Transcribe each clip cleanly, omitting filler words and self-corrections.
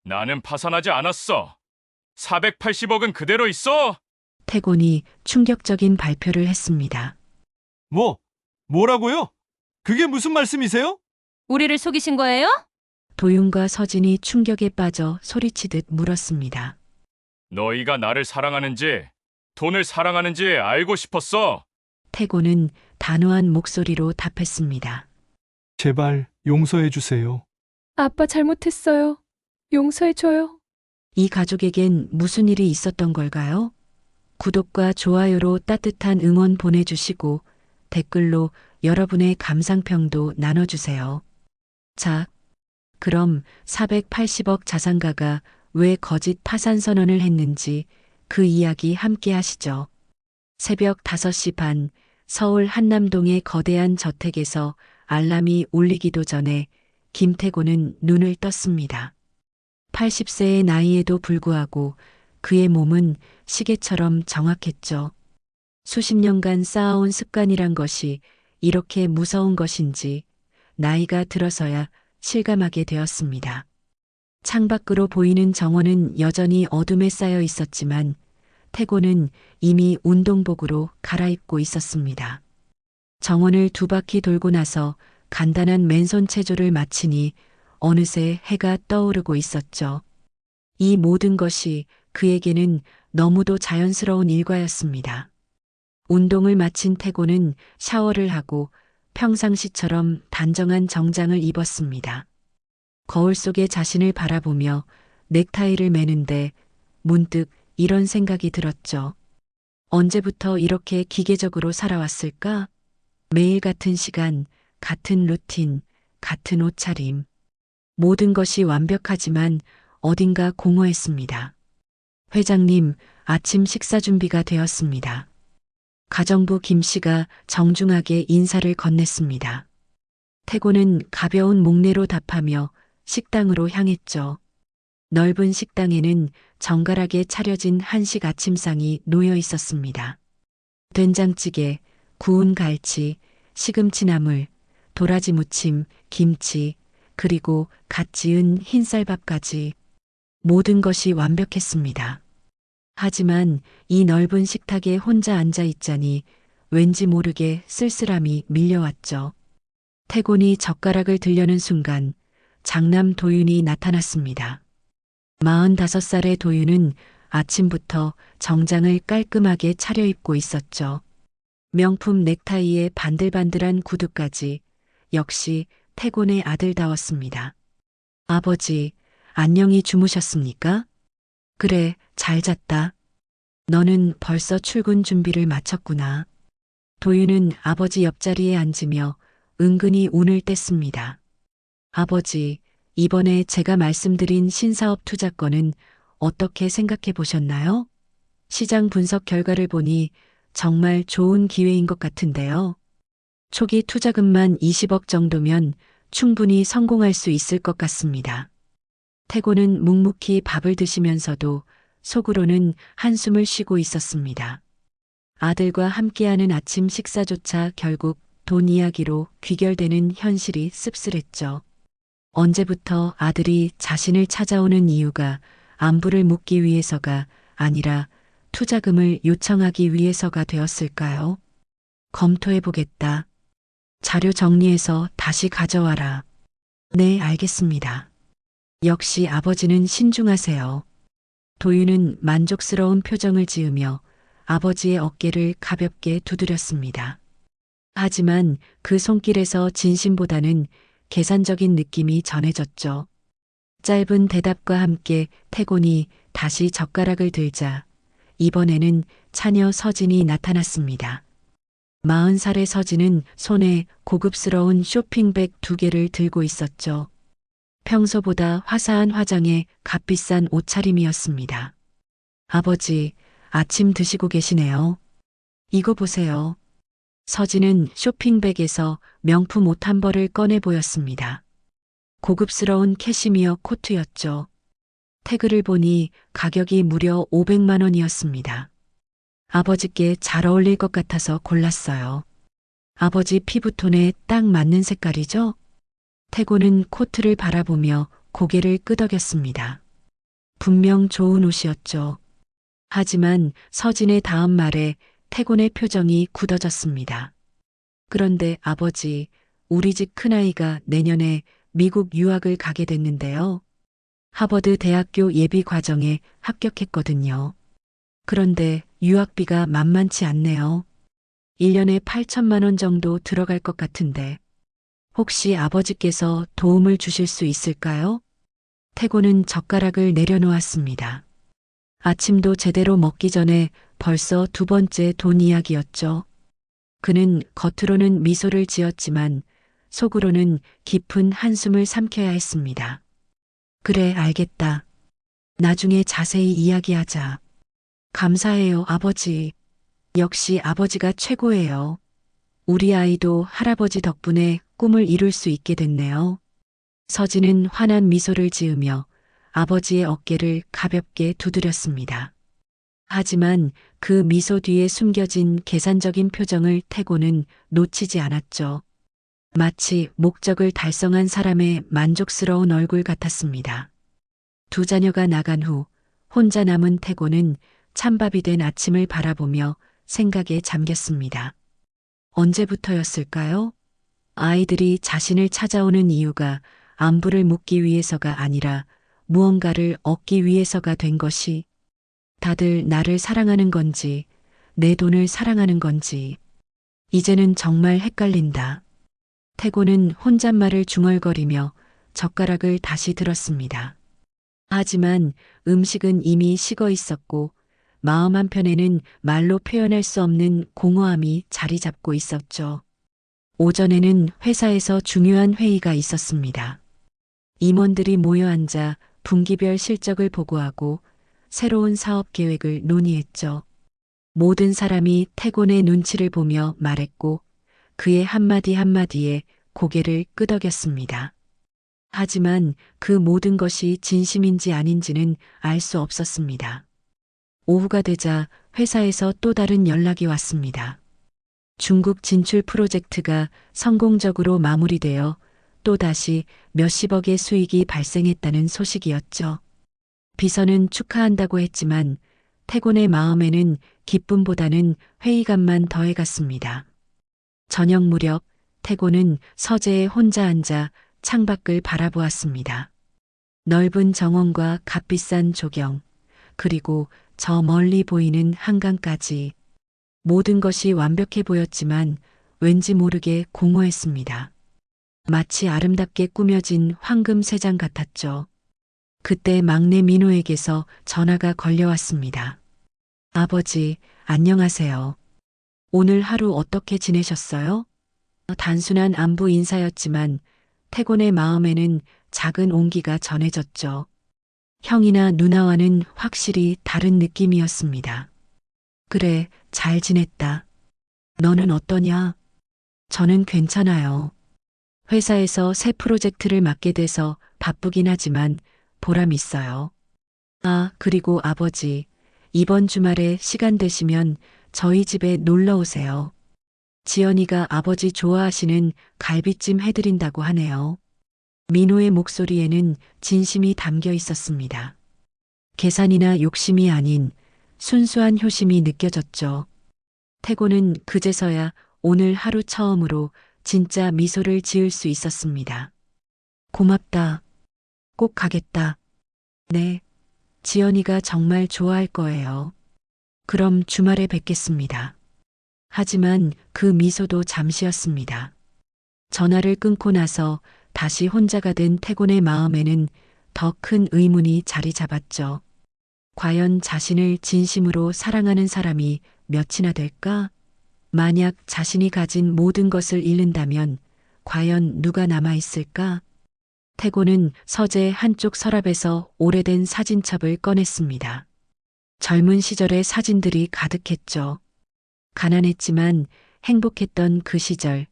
나는 파산하지 않았어. 480억은 그대로 있어. 태곤이 충격적인 발표를 했습니다. 뭐라고요? 그게 무슨 말씀이세요? 우리를 속이신 거예요? 도윤과 서진이 충격에 빠져 소리치듯 물었습니다. 너희가 나를 사랑하는지, 돈을 사랑하는지 알고 싶었어. 태곤은 단호한 목소리로 답했습니다. 제발 용서해 주세요. 아빠 잘못했어요. 용서해줘요. 이 가족에겐 무슨 일이 있었던 걸까요? 구독과 좋아요로 따뜻한 응원 보내주시고 댓글로 여러분의 감상평도 나눠주세요. 자, 그럼 480억 자산가가 왜 거짓 파산 선언을 했는지 그 이야기 함께 하시죠. 새벽 5시 반 서울 한남동의 거대한 저택에서 알람이 울리기도 전에 김태곤은 눈을 떴습니다. 80세의 나이에도 불구하고 그의 몸은 시계처럼 정확했죠. 수십 년간 쌓아온 습관이란 것이 이렇게 무서운 것인지 나이가 들어서야 실감하게 되었습니다. 창밖으로 보이는 정원은 여전히 어둠에 쌓여 있었지만 태곤은 이미 운동복으로 갈아입고 있었습니다. 정원을 2바퀴 돌고 나서 간단한 맨손 체조를 마치니 어느새 해가 떠오르고 있었죠. 이 모든 것이 그에게는 너무도 자연스러운 일과였습니다. 운동을 마친 태곤은 샤워를 하고 평상시처럼 단정한 정장을 입었습니다. 거울 속에 자신을 바라보며 넥타이를 매는데 문득 이런 생각이 들었죠. 언제부터 이렇게 기계적으로 살아왔을까? 매일 같은 시간, 같은 루틴, 같은 옷차림. 모든 것이 완벽하지만 어딘가 공허했습니다. 회장님, 아침 식사 준비가 되었습니다. 가정부 김 씨가 정중하게 인사를 건넸습니다. 태곤은 가벼운 목례로 답하며 식당으로 향했죠. 넓은 식당에는 정갈하게 차려진 한식 아침상이 놓여 있었습니다. 된장찌개, 구운 갈치, 시금치 나물, 도라지 무침, 김치, 그리고 갓 지은 흰쌀밥까지 모든 것이 완벽했습니다. 하지만 이 넓은 식탁에 혼자 앉아 있자니 왠지 모르게 쓸쓸함이 밀려왔죠. 태곤이 젓가락을 들려는 순간 장남 도윤이 나타났습니다. 45살의 도윤은 아침부터 정장을 깔끔하게 차려입고 있었죠. 명품 넥타이에 반들반들한 구두까지 역시 태곤의 아들다웠습니다. 아버지, 안녕히 주무셨습니까? 그래, 잘 잤다. 너는 벌써 출근 준비를 마쳤구나. 도윤은 아버지 옆자리에 앉으며 은근히 운을 뗐습니다. 아버지, 이번에 제가 말씀드린 신사업 투자건은 어떻게 생각해 보셨나요? 시장 분석 결과를 보니 정말 좋은 기회인 것 같은데요. 초기 투자금만 20억 정도면 충분히 성공할 수 있을 것 같습니다. 태곤은 묵묵히 밥을 드시면서도 속으로는 한숨을 쉬고 있었습니다. 아들과 함께하는 아침 식사조차 결국 돈 이야기로 귀결되는 현실이 씁쓸했죠. 언제부터 아들이 자신을 찾아오는 이유가 안부를 묻기 위해서가 아니라 투자금을 요청하기 위해서가 되었을까요? 검토해보겠다. 자료 정리해서 다시 가져와라. 네, 알겠습니다. 역시 아버지는 신중하세요. 도윤은 만족스러운 표정을 지으며 아버지의 어깨를 가볍게 두드렸습니다. 하지만 그 손길에서 진심보다는 계산적인 느낌이 전해졌죠. 짧은 대답과 함께 태곤이 다시 젓가락을 들자 이번에는 차녀 서진이 나타났습니다. 40살의 서진은 손에 고급스러운 쇼핑백 2개를 들고 있었죠. 평소보다 화사한 화장에 값비싼 옷차림이었습니다. 아버지, 아침 드시고 계시네요. 이거 보세요. 서진은 쇼핑백에서 명품 옷 한 벌을 꺼내 보였습니다. 고급스러운 캐시미어 코트였죠. 태그를 보니 가격이 무려 500만 원이었습니다. 아버지께 잘 어울릴 것 같아서 골랐어요. 아버지 피부톤에 딱 맞는 색깔이죠? 태곤은 코트를 바라보며 고개를 끄덕였습니다. 분명 좋은 옷이었죠. 하지만 서진의 다음 말에 태곤의 표정이 굳어졌습니다. 그런데 아버지, 우리 집 큰아이가 내년에 미국 유학을 가게 됐는데요. 하버드 대학교 예비 과정에 합격했거든요. 그런데 유학비가 만만치 않네요. 1년에 8천만 원 정도 들어갈 것 같은데 혹시 아버지께서 도움을 주실 수 있을까요? 태곤은 젓가락을 내려놓았습니다. 아침도 제대로 먹기 전에 벌써 두 번째 돈 이야기였죠. 그는 겉으로는 미소를 지었지만 속으로는 깊은 한숨을 삼켜야 했습니다. 그래, 알겠다. 나중에 자세히 이야기하자. 감사해요, 아버지. 역시 아버지가 최고예요. 우리 아이도 할아버지 덕분에 꿈을 이룰 수 있게 됐네요. 서진은 환한 미소를 지으며 아버지의 어깨를 가볍게 두드렸습니다. 하지만 그 미소 뒤에 숨겨진 계산적인 표정을 태곤은 놓치지 않았죠. 마치 목적을 달성한 사람의 만족스러운 얼굴 같았습니다. 두 자녀가 나간 후 혼자 남은 태곤은 찬밥이 된 아침을 바라보며 생각에 잠겼습니다. 언제부터였을까요? 아이들이 자신을 찾아오는 이유가 안부를 묻기 위해서가 아니라 무언가를 얻기 위해서가 된 것이 다들 나를 사랑하는 건지 내 돈을 사랑하는 건지 이제는 정말 헷갈린다. 태곤은 혼잣말을 중얼거리며 젓가락을 다시 들었습니다. 하지만 음식은 이미 식어 있었고 마음 한편에는 말로 표현할 수 없는 공허함이 자리 잡고 있었죠. 오전에는 회사에서 중요한 회의가 있었습니다. 임원들이 모여 앉아 분기별 실적을 보고하고 새로운 사업 계획을 논의했죠. 모든 사람이 태곤의 눈치를 보며 말했고 그의 한마디 한마디에 고개를 끄덕였습니다. 하지만 그 모든 것이 진심인지 아닌지는 알 수 없었습니다. 오후가 되자 회사에서 또 다른 연락이 왔습니다. 중국 진출 프로젝트가 성공적으로 마무리되어 또다시 몇십억의 수익이 발생했다는 소식이었죠. 비서는 축하한다고 했지만 태곤의 마음에는 기쁨보다는 회의감만 더해갔습니다. 저녁 무렵 태곤은 서재에 혼자 앉아 창밖을 바라보았습니다. 넓은 정원과 값비싼 조경, 그리고 저 멀리 보이는 한강까지 모든 것이 완벽해 보였지만 왠지 모르게 공허했습니다. 마치 아름답게 꾸며진 황금 세장 같았죠. 그때 막내 민호에게서 전화가 걸려왔습니다. 아버지, 안녕하세요. 오늘 하루 어떻게 지내셨어요? 단순한 안부 인사였지만 태곤의 마음에는 작은 온기가 전해졌죠. 형이나 누나와는 확실히 다른 느낌이었습니다. 그래, 잘 지냈다. 너는 어떠냐? 저는 괜찮아요. 회사에서 새 프로젝트를 맡게 돼서 바쁘긴 하지만 보람 있어요. 아, 그리고 아버지, 이번 주말에 시간 되시면 저희 집에 놀러 오세요. 지연이가 아버지 좋아하시는 갈비찜 해드린다고 하네요. 민호의 목소리에는 진심이 담겨 있었습니다. 계산이나 욕심이 아닌 순수한 효심이 느껴졌죠. 태곤은 그제서야 오늘 하루 처음으로 진짜 미소를 지을 수 있었습니다. 고맙다. 꼭 가겠다. 네. 지연이가 정말 좋아할 거예요. 그럼 주말에 뵙겠습니다. 하지만 그 미소도 잠시였습니다. 전화를 끊고 나서 다시 혼자가 된 태곤의 마음에는 더 큰 의문이 자리 잡았죠. 과연 자신을 진심으로 사랑하는 사람이 몇이나 될까? 만약 자신이 가진 모든 것을 잃는다면 과연 누가 남아있을까? 태곤은 서재 한쪽 서랍에서 오래된 사진첩을 꺼냈습니다. 젊은 시절의 사진들이 가득했죠. 가난했지만 행복했던 그 시절,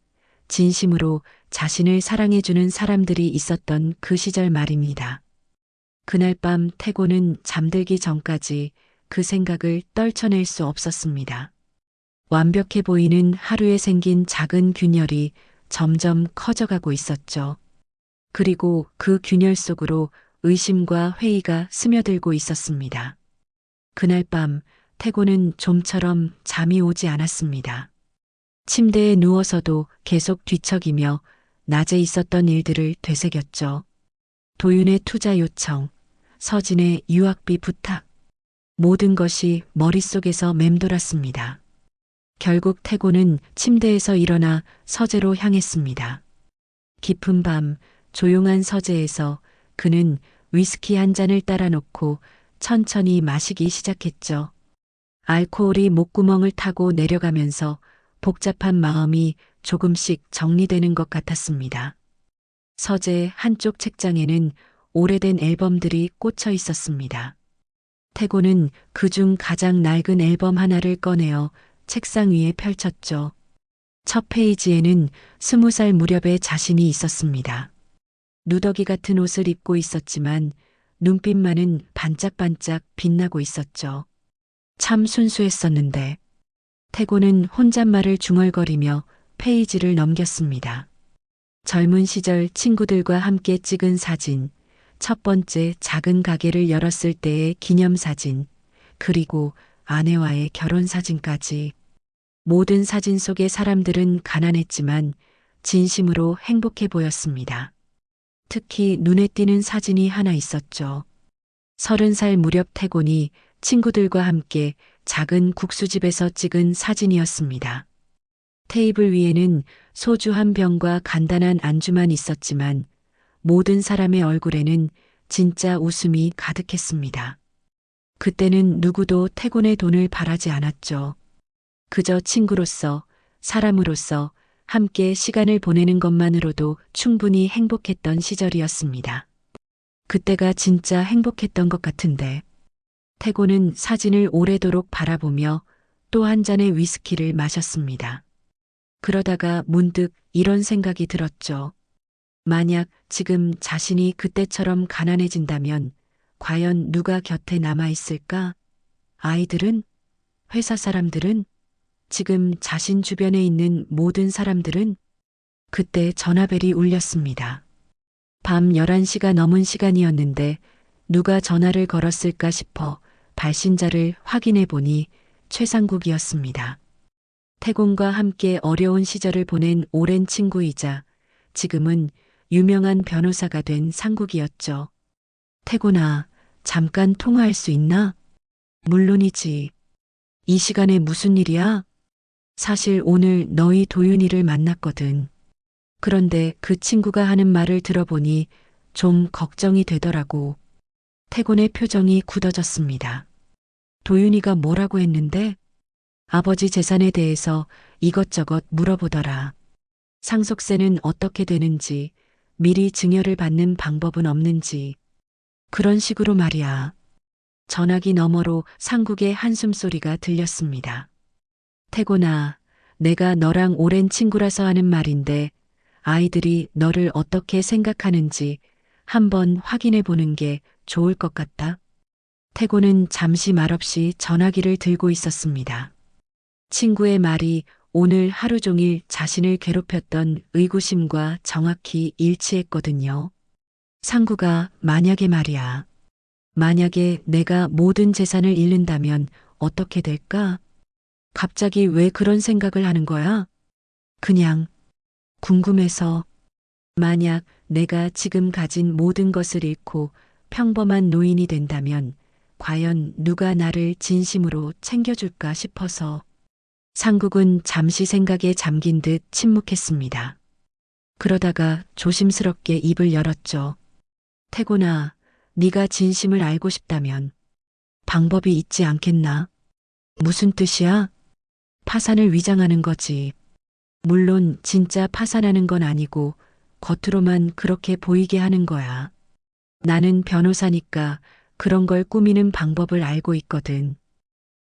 진심으로 자신을 사랑해주는 사람들이 있었던 그 시절 말입니다. 그날 밤 태곤은 잠들기 전까지 그 생각을 떨쳐낼 수 없었습니다. 완벽해 보이는 하루에 생긴 작은 균열이 점점 커져가고 있었죠. 그리고 그 균열 속으로 의심과 회의가 스며들고 있었습니다. 그날 밤 태고는 좀처럼 잠이 오지 않았습니다. 침대에 누워서도 계속 뒤척이며 낮에 있었던 일들을 되새겼죠. 도윤의 투자 요청, 서진의 유학비 부탁, 모든 것이 머릿속에서 맴돌았습니다. 결국 태고는 침대에서 일어나 서재로 향했습니다. 깊은 밤 조용한 서재에서 그는 위스키 한 잔을 따라 놓고 천천히 마시기 시작했죠. 알코올이 목구멍을 타고 내려가면서 복잡한 마음이 조금씩 정리되는 것 같았습니다. 서재 한쪽 책장에는 오래된 앨범들이 꽂혀 있었습니다. 태고는 그중 가장 낡은 앨범 하나를 꺼내어 책상 위에 펼쳤죠. 첫 페이지에는 20살 무렵의 자신이 있었습니다. 누더기 같은 옷을 입고 있었지만 눈빛만은 반짝반짝 빛나고 있었죠. 참 순수했었는데. 태고는 혼잣말을 중얼거리며 페이지를 넘겼습니다. 젊은 시절 친구들과 함께 찍은 사진, 첫 번째 작은 가게를 열었을 때의 기념사진, 그리고 아내와의 결혼사진까지. 모든 사진 속의 사람들은 가난했지만 진심으로 행복해 보였습니다. 특히 눈에 띄는 사진이 하나 있었죠. 30살 무렵 태곤이 친구들과 함께 작은 국수집에서 찍은 사진이었습니다. 테이블 위에는 소주 한 병과 간단한 안주만 있었지만 모든 사람의 얼굴에는 진짜 웃음이 가득했습니다. 그때는 누구도 태곤의 돈을 바라지 않았죠. 그저 친구로서, 사람으로서 함께 시간을 보내는 것만으로도 충분히 행복했던 시절이었습니다. 그때가 진짜 행복했던 것 같은데. 태곤은 사진을 오래도록 바라보며 또 한 잔의 위스키를 마셨습니다. 그러다가 문득 이런 생각이 들었죠. 만약 지금 자신이 그때처럼 가난해진다면 과연 누가 곁에 남아있을까? 아이들은? 회사 사람들은? 지금 자신 주변에 있는 모든 사람들은? 그때 전화벨이 울렸습니다. 밤 11시가 넘은 시간이었는데 누가 전화를 걸었을까 싶어 발신자를 확인해 보니 최상국이었습니다. 태곤과 함께 어려운 시절을 보낸 오랜 친구이자 지금은 유명한 변호사가 된 상국이었죠. 태곤아, 잠깐 통화할 수 있나? 물론이지. 이 시간에 무슨 일이야? 사실 오늘 너희 도윤이를 만났거든. 그런데 그 친구가 하는 말을 들어보니 좀 걱정이 되더라고. 태곤의 표정이 굳어졌습니다. 도윤이가 뭐라고 했는데? 아버지 재산에 대해서 이것저것 물어보더라. 상속세는 어떻게 되는지, 미리 증여를 받는 방법은 없는지. 그런 식으로 말이야. 전화기 너머로 상국의 한숨소리가 들렸습니다. 태곤아, 내가 너랑 오랜 친구라서 하는 말인데 아이들이 너를 어떻게 생각하는지 한번 확인해 보는 게 좋을 것 같다. 태곤은 잠시 말없이 전화기를 들고 있었습니다. 친구의 말이 오늘 하루 종일 자신을 괴롭혔던 의구심과 정확히 일치했거든요. 상구가 만약에 말이야. 만약에 내가 모든 재산을 잃는다면 어떻게 될까? 갑자기 왜 그런 생각을 하는 거야? 그냥 궁금해서. 만약 내가 지금 가진 모든 것을 잃고 평범한 노인이 된다면 과연 누가 나를 진심으로 챙겨줄까 싶어서. 상국은 잠시 생각에 잠긴 듯 침묵했습니다. 그러다가 조심스럽게 입을 열었죠. 태곤아, 네가 진심을 알고 싶다면 방법이 있지 않겠나? 무슨 뜻이야? 파산을 위장하는 거지. 물론 진짜 파산하는 건 아니고 겉으로만 그렇게 보이게 하는 거야. 나는 변호사니까 그런 걸 꾸미는 방법을 알고 있거든.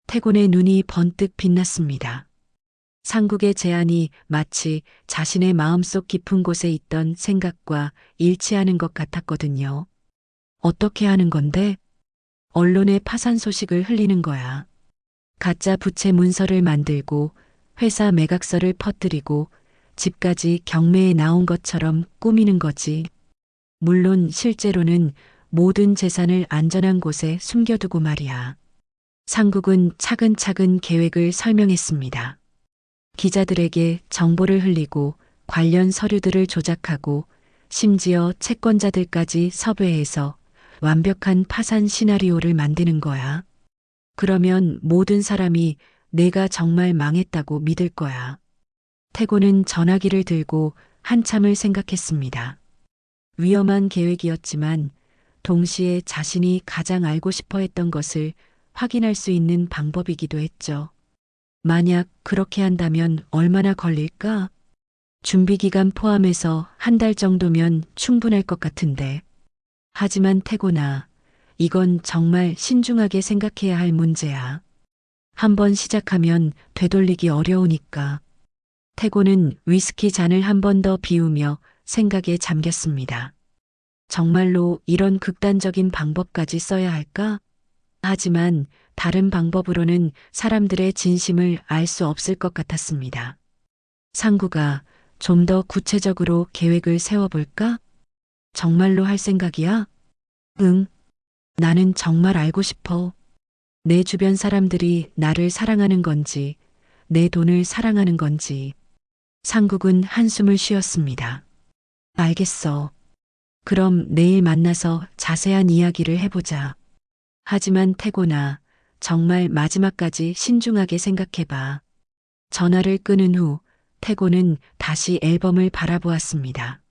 태곤의 눈이 번뜩 빛났습니다. 상국의 제안이 마치 자신의 마음속 깊은 곳에 있던 생각과 일치하는 것 같았거든요. 어떻게 하는 건데? 언론에 파산 소식을 흘리는 거야. 가짜 부채 문서를 만들고 회사 매각서를 퍼뜨리고 집까지 경매에 나온 것처럼 꾸미는 거지. 물론 실제로는 모든 재산을 안전한 곳에 숨겨두고 말이야. 상국은 차근차근 계획을 설명했습니다. 기자들에게 정보를 흘리고 관련 서류들을 조작하고 심지어 채권자들까지 섭외해서 완벽한 파산 시나리오를 만드는 거야. 그러면 모든 사람이 내가 정말 망했다고 믿을 거야. 태고는 전화기를 들고 한참을 생각했습니다. 위험한 계획이었지만 동시에 자신이 가장 알고 싶어 했던 것을 확인할 수 있는 방법이기도 했죠. 만약 그렇게 한다면 얼마나 걸릴까? 준비 기간 포함해서 한 달 정도면 충분할 것 같은데. 하지만 태고나, 이건 정말 신중하게 생각해야 할 문제야. 한번 시작하면 되돌리기 어려우니까. 태고는 위스키 잔을 한 번 더 비우며 생각에 잠겼습니다. 정말로 이런 극단적인 방법까지 써야 할까? 하지만 다른 방법으로는 사람들의 진심을 알 수 없을 것 같았습니다. 상구가 좀 더 구체적으로 계획을 세워볼까? 정말로 할 생각이야? 응. 나는 정말 알고 싶어. 내 주변 사람들이 나를 사랑하는 건지, 내 돈을 사랑하는 건지. 상국은 한숨을 쉬었습니다. 알겠어. 그럼 내일 만나서 자세한 이야기를 해보자. 하지만 태고나, 정말 마지막까지 신중하게 생각해봐. 전화를 끊은 후 태고는 다시 앨범을 바라보았습니다.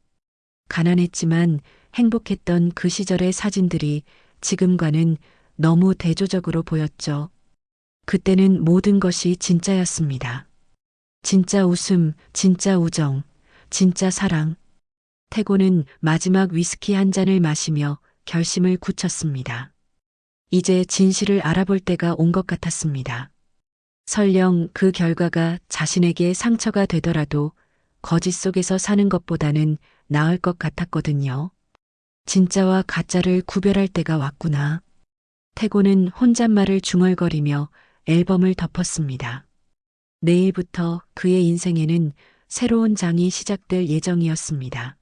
가난했지만 행복했던 그 시절의 사진들이 지금과는 너무 대조적으로 보였죠. 그때는 모든 것이 진짜였습니다. 진짜 웃음, 진짜 우정, 진짜 사랑. 태고는 마지막 위스키 한 잔을 마시며 결심을 굳혔습니다. 이제 진실을 알아볼 때가 온 것 같았습니다. 설령 그 결과가 자신에게 상처가 되더라도 거짓 속에서 사는 것보다는 나을 것 같았거든요. 진짜와 가짜를 구별할 때가 왔구나. 태고는 혼잣말을 중얼거리며 앨범을 덮었습니다. 내일부터 그의 인생에는 새로운 장이 시작될 예정이었습니다.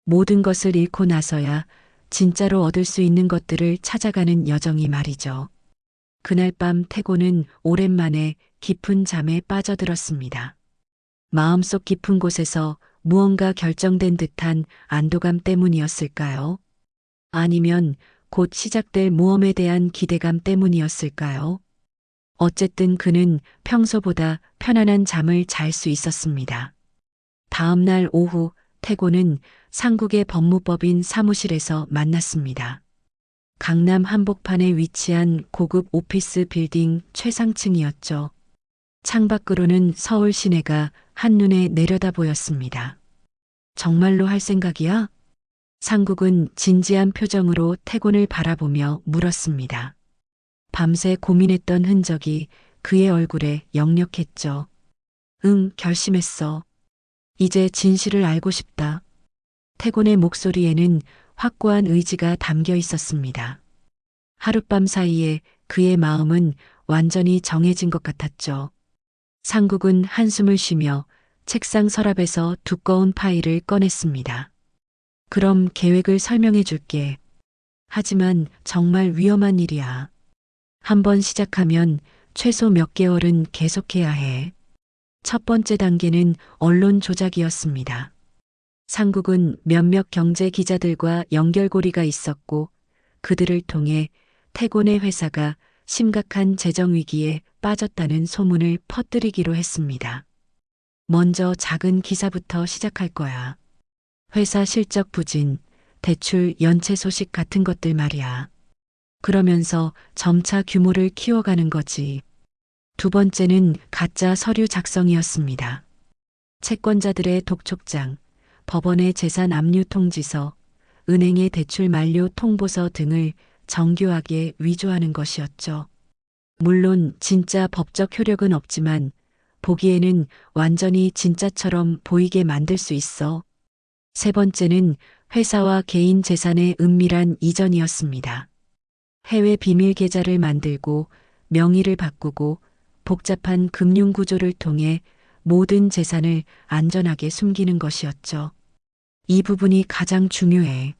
모든 것을 잃고 나서야 진짜로 얻을 수 있는 것들을 찾아가는 여정이 말이죠. 그날 밤 태고는 오랜만에 깊은 잠에 빠져들었습니다. 마음속 깊은 곳에서 무언가 결정된 듯한 안도감 때문이었을까요? 아니면 곧 시작될 모험에 대한 기대감 때문이었을까요? 어쨌든 그는 평소보다 편안한 잠을 잘 수 있었습니다. 다음 날 오후 태고는 상국의 법무법인 사무실에서 만났습니다. 강남 한복판에 위치한 고급 오피스 빌딩 최상층이었죠. 창밖으로는 서울 시내가 한눈에 내려다 보였습니다. 정말로 할 생각이야? 상국은 진지한 표정으로 태곤을 바라보며 물었습니다. 밤새 고민했던 흔적이 그의 얼굴에 역력했죠. 응, 결심했어. 이제 진실을 알고 싶다. 태곤의 목소리에는 확고한 의지가 담겨 있었습니다. 하룻밤 사이에 그의 마음은 완전히 정해진 것 같았죠. 상국은 한숨을 쉬며 책상 서랍에서 두꺼운 파일을 꺼냈습니다. 그럼 계획을 설명해 줄게. 하지만 정말 위험한 일이야. 한번 시작하면 최소 몇 개월은 계속해야 해. 첫 번째 단계는 언론 조작이었습니다. 상국은 몇몇 경제 기자들과 연결고리가 있었고 그들을 통해 태곤의 회사가 심각한 재정 위기에 빠졌다는 소문을 퍼뜨리기로 했습니다. 먼저 작은 기사부터 시작할 거야. 회사 실적 부진, 대출 연체 소식 같은 것들 말이야. 그러면서 점차 규모를 키워가는 거지. 두 번째는 가짜 서류 작성이었습니다. 채권자들의 독촉장, 법원의 재산 압류 통지서, 은행의 대출 만료 통보서 등을 정교하게 위조하는 것이었죠. 물론 진짜 법적 효력은 없지만 보기에는 완전히 진짜처럼 보이게 만들 수 있어. 세 번째는 회사와 개인 재산의 은밀한 이전이었습니다. 해외 비밀 계좌를 만들고 명의를 바꾸고 복잡한 금융 구조를 통해 모든 재산을 안전하게 숨기는 것이었죠. 이 부분이 가장 중요해.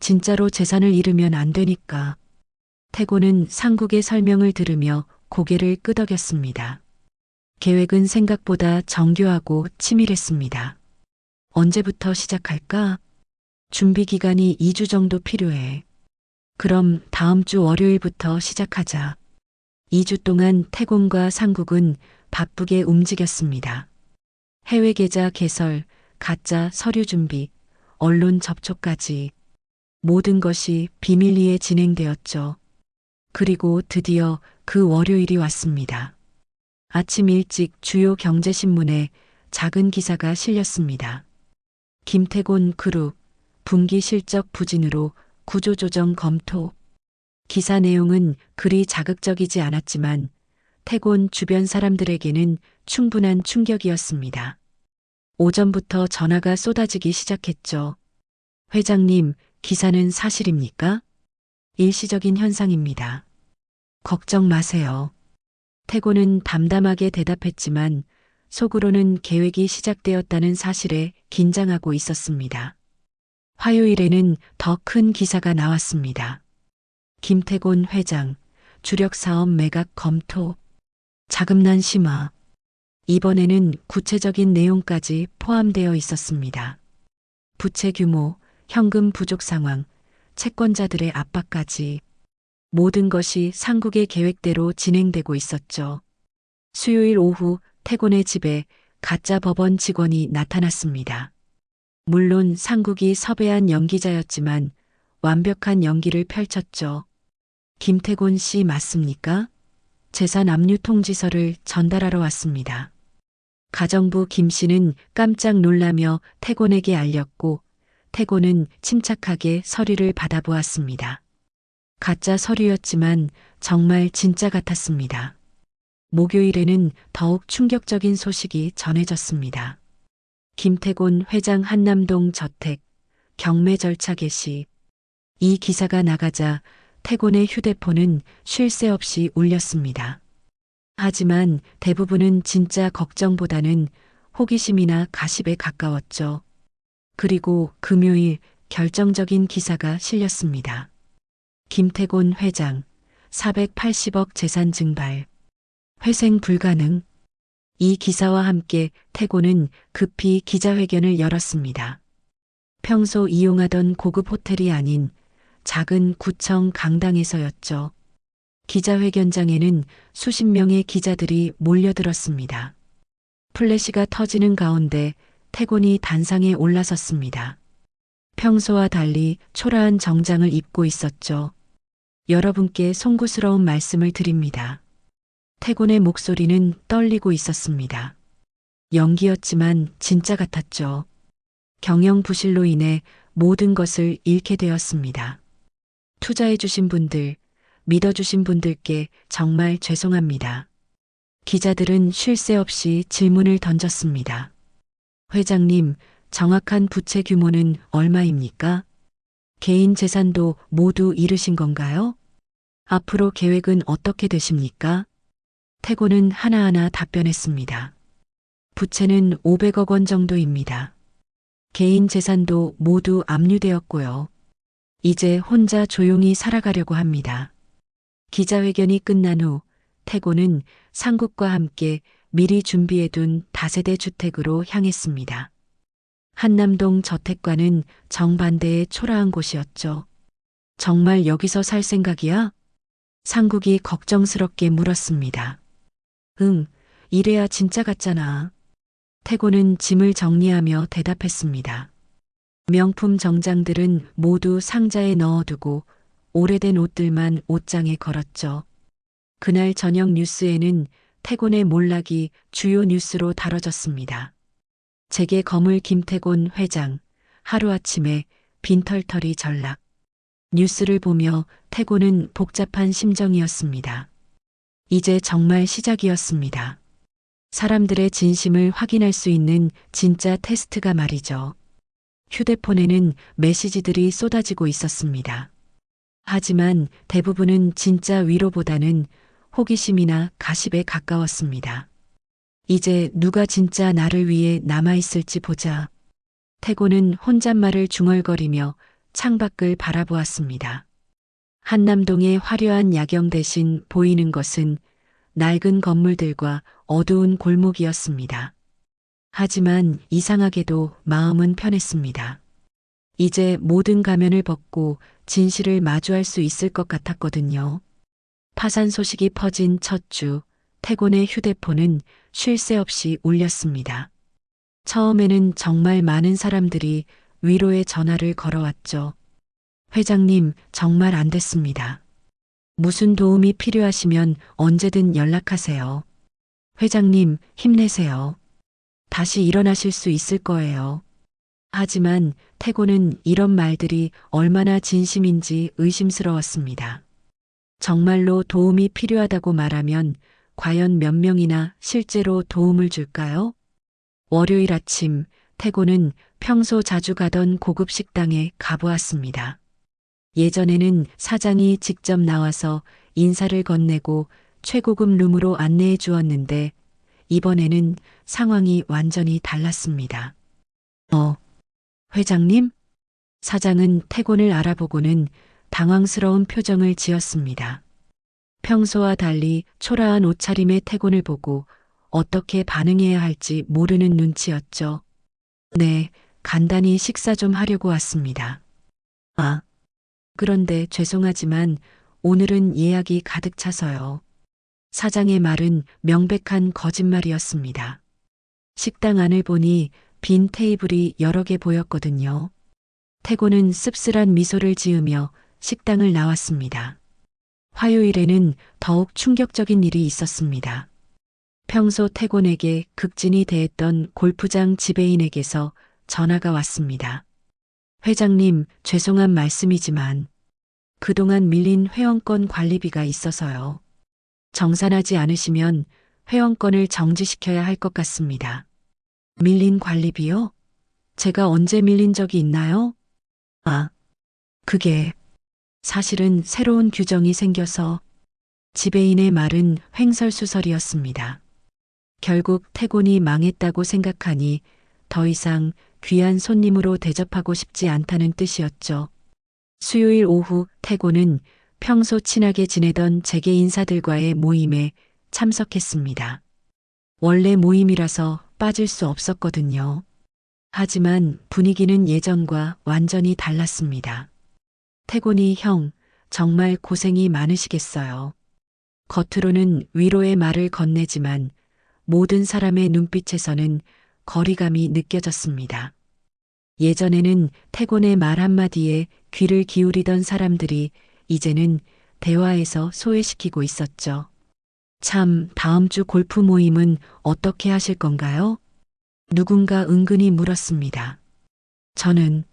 진짜로 재산을 잃으면 안 되니까. 태곤은 상국의 설명을 들으며 고개를 끄덕였습니다. 계획은 생각보다 정교하고 치밀했습니다. 언제부터 시작할까? 준비 기간이 2주 정도 필요해. 그럼 다음 주 월요일부터 시작하자. 2주 동안 태곤과 상국은 바쁘게 움직였습니다. 해외 계좌 개설, 가짜 서류 준비, 언론 접촉까지 모든 것이 비밀리에 진행되었죠. 그리고 드디어 그 월요일이 왔습니다. 아침 일찍 주요 경제신문에 작은 기사가 실렸습니다. 김태곤 그룹 분기 실적 부진으로 구조조정 검토. 기사 내용은 그리 자극적이지 않았지만 태곤 주변 사람들에게는 충분한 충격이었습니다. 오전부터 전화가 쏟아지기 시작했죠. 회장님, 기사는 사실입니까? 일시적인 현상입니다. 걱정 마세요. 태곤은 담담하게 대답했지만 속으로는 계획이 시작되었다는 사실에 긴장하고 있었습니다. 화요일에는 더 큰 기사가 나왔습니다. 김태곤 회장, 주력 사업 매각 검토, 자금난 심화. 이번에는 구체적인 내용까지 포함되어 있었습니다. 부채 규모, 현금 부족 상황, 채권자들의 압박까지 모든 것이 상국의 계획대로 진행되고 있었죠. 수요일 오후 태곤의 집에 가짜 법원 직원이 나타났습니다. 물론 상국이 섭외한 연기자였지만 완벽한 연기를 펼쳤죠. 김태곤 씨 맞습니까? 재산 압류 통지서를 전달하러 왔습니다. 가정부 김 씨는 깜짝 놀라며 태곤에게 알렸고 태곤은 침착하게 서류를 받아보았습니다. 가짜 서류였지만 정말 진짜 같았습니다. 목요일에는 더욱 충격적인 소식이 전해졌습니다. 김태곤 회장 한남동 저택, 경매 절차 개시. 이 기사가 나가자 태곤의 휴대폰은 쉴 새 없이 울렸습니다. 하지만 대부분은 진짜 걱정보다는 호기심이나 가십에 가까웠죠. 그리고 금요일 결정적인 기사가 실렸습니다. 김태곤 회장, 480억 재산 증발. 회생 불가능. 이 기사와 함께 태곤은 급히 기자회견을 열었습니다. 평소 이용하던 고급 호텔이 아닌 작은 구청 강당에서였죠. 기자회견장에는 수십 명의 기자들이 몰려들었습니다. 플래시가 터지는 가운데 태곤이 단상에 올라섰습니다. 평소와 달리 초라한 정장을 입고 있었죠. 여러분께 송구스러운 말씀을 드립니다. 태곤의 목소리는 떨리고 있었습니다. 연기였지만 진짜 같았죠. 경영 부실로 인해 모든 것을 잃게 되었습니다. 투자해주신 분들, 믿어주신 분들께 정말 죄송합니다. 기자들은 쉴 새 없이 질문을 던졌습니다. 회장님, 정확한 부채 규모는 얼마입니까? 개인 재산도 모두 잃으신 건가요? 앞으로 계획은 어떻게 되십니까? 태곤은 하나하나 답변했습니다. 부채는 500억 원 정도입니다. 개인 재산도 모두 압류되었고요. 이제 혼자 조용히 살아가려고 합니다. 기자회견이 끝난 후 태곤은 상국과 함께 미리 준비해둔 다세대 주택으로 향했습니다. 한남동 저택과는 정반대의 초라한 곳이었죠. 정말 여기서 살 생각이야? 상국이 걱정스럽게 물었습니다. 응, 이래야 진짜 같잖아. 태곤은 짐을 정리하며 대답했습니다. 명품 정장들은 모두 상자에 넣어두고 오래된 옷들만 옷장에 걸었죠. 그날 저녁 뉴스에는 태곤의 몰락이 주요 뉴스로 다뤄졌습니다. 재계 거물 김태곤 회장, 하루아침에 빈털터리 전락. 뉴스를 보며 태곤은 복잡한 심정이었습니다. 이제 정말 시작이었습니다. 사람들의 진심을 확인할 수 있는 진짜 테스트가 말이죠. 휴대폰에는 메시지들이 쏟아지고 있었습니다. 하지만 대부분은 진짜 위로보다는 호기심이나 가십에 가까웠습니다. 이제 누가 진짜 나를 위해 남아있을지 보자. 태곤은 혼잣말을 중얼거리며 창밖을 바라보았습니다. 한남동의 화려한 야경 대신 보이는 것은 낡은 건물들과 어두운 골목이었습니다. 하지만 이상하게도 마음은 편했습니다. 이제 모든 가면을 벗고 진실을 마주할 수 있을 것 같았거든요. 파산 소식이 퍼진 첫 주, 태곤의 휴대폰은 쉴 새 없이 울렸습니다. 처음에는 정말 많은 사람들이 위로의 전화를 걸어왔죠. 회장님, 정말 안 됐습니다. 무슨 도움이 필요하시면 언제든 연락하세요. 회장님, 힘내세요. 다시 일어나실 수 있을 거예요. 하지만 태곤은 이런 말들이 얼마나 진심인지 의심스러웠습니다. 정말로 도움이 필요하다고 말하면 과연 몇 명이나 실제로 도움을 줄까요? 월요일 아침, 태곤은 평소 자주 가던 고급 식당에 가보았습니다. 예전에는 사장이 직접 나와서 인사를 건네고 최고급 룸으로 안내해 주었는데 이번에는 상황이 완전히 달랐습니다. 회장님? 사장은 태곤을 알아보고는 당황스러운 표정을 지었습니다. 평소와 달리 초라한 옷차림의 태곤을 보고 어떻게 반응해야 할지 모르는 눈치였죠. 네, 간단히 식사 좀 하려고 왔습니다. 그런데 죄송하지만 오늘은 예약이 가득 차서요. 사장의 말은 명백한 거짓말이었습니다. 식당 안을 보니 빈 테이블이 여러 개 보였거든요. 태곤은 씁쓸한 미소를 지으며 식당을 나왔습니다. 화요일에는 더욱 충격적인 일이 있었습니다. 평소 태곤에게 극진히 대했던 골프장 지배인에게서 전화가 왔습니다. 회장님, 죄송한 말씀이지만 그동안 밀린 회원권 관리비가 있어서요. 정산하지 않으시면 회원권을 정지시켜야 할 것 같습니다. 밀린 관리비요? 제가 언제 밀린 적이 있나요? 그게 사실은 새로운 규정이 생겨서. 지배인의 말은 횡설수설이었습니다. 결국 태곤이 망했다고 생각하니 더 이상 귀한 손님으로 대접하고 싶지 않다는 뜻이었죠. 수요일 오후 태곤은 평소 친하게 지내던 재계 인사들과의 모임에 참석했습니다. 원래 모임이라서 빠질 수 없었거든요. 하지만 분위기는 예전과 완전히 달랐습니다. 태곤이 형, 정말 고생이 많으시겠어요. 겉으로는 위로의 말을 건네지만 모든 사람의 눈빛에서는 거리감이 느껴졌습니다. 예전에는 태곤의 말 한마디에 귀를 기울이던 사람들이 이제는 대화에서 소외시키고 있었죠. 참, 다음 주 골프 모임은 어떻게 하실 건가요? 누군가 은근히 물었습니다. 저는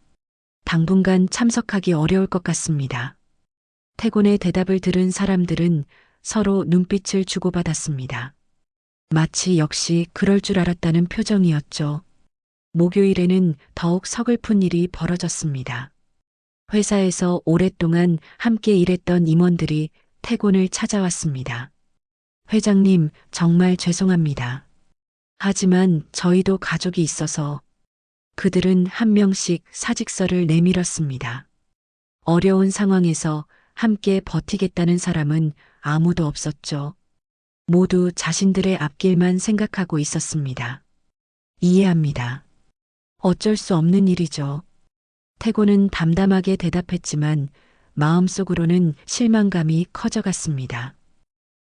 당분간 참석하기 어려울 것 같습니다. 태곤의 대답을 들은 사람들은 서로 눈빛을 주고받았습니다. 마치 역시 그럴 줄 알았다는 표정이었죠. 목요일에는 더욱 서글픈 일이 벌어졌습니다. 회사에서 오랫동안 함께 일했던 임원들이 태곤을 찾아왔습니다. 회장님, 정말 죄송합니다. 하지만 저희도 가족이 있어서. 그들은 한 명씩 사직서를 내밀었습니다. 어려운 상황에서 함께 버티겠다는 사람은 아무도 없었죠. 모두 자신들의 앞길만 생각하고 있었습니다. 이해합니다. 어쩔 수 없는 일이죠. 태곤은 담담하게 대답했지만 마음속으로는 실망감이 커져갔습니다.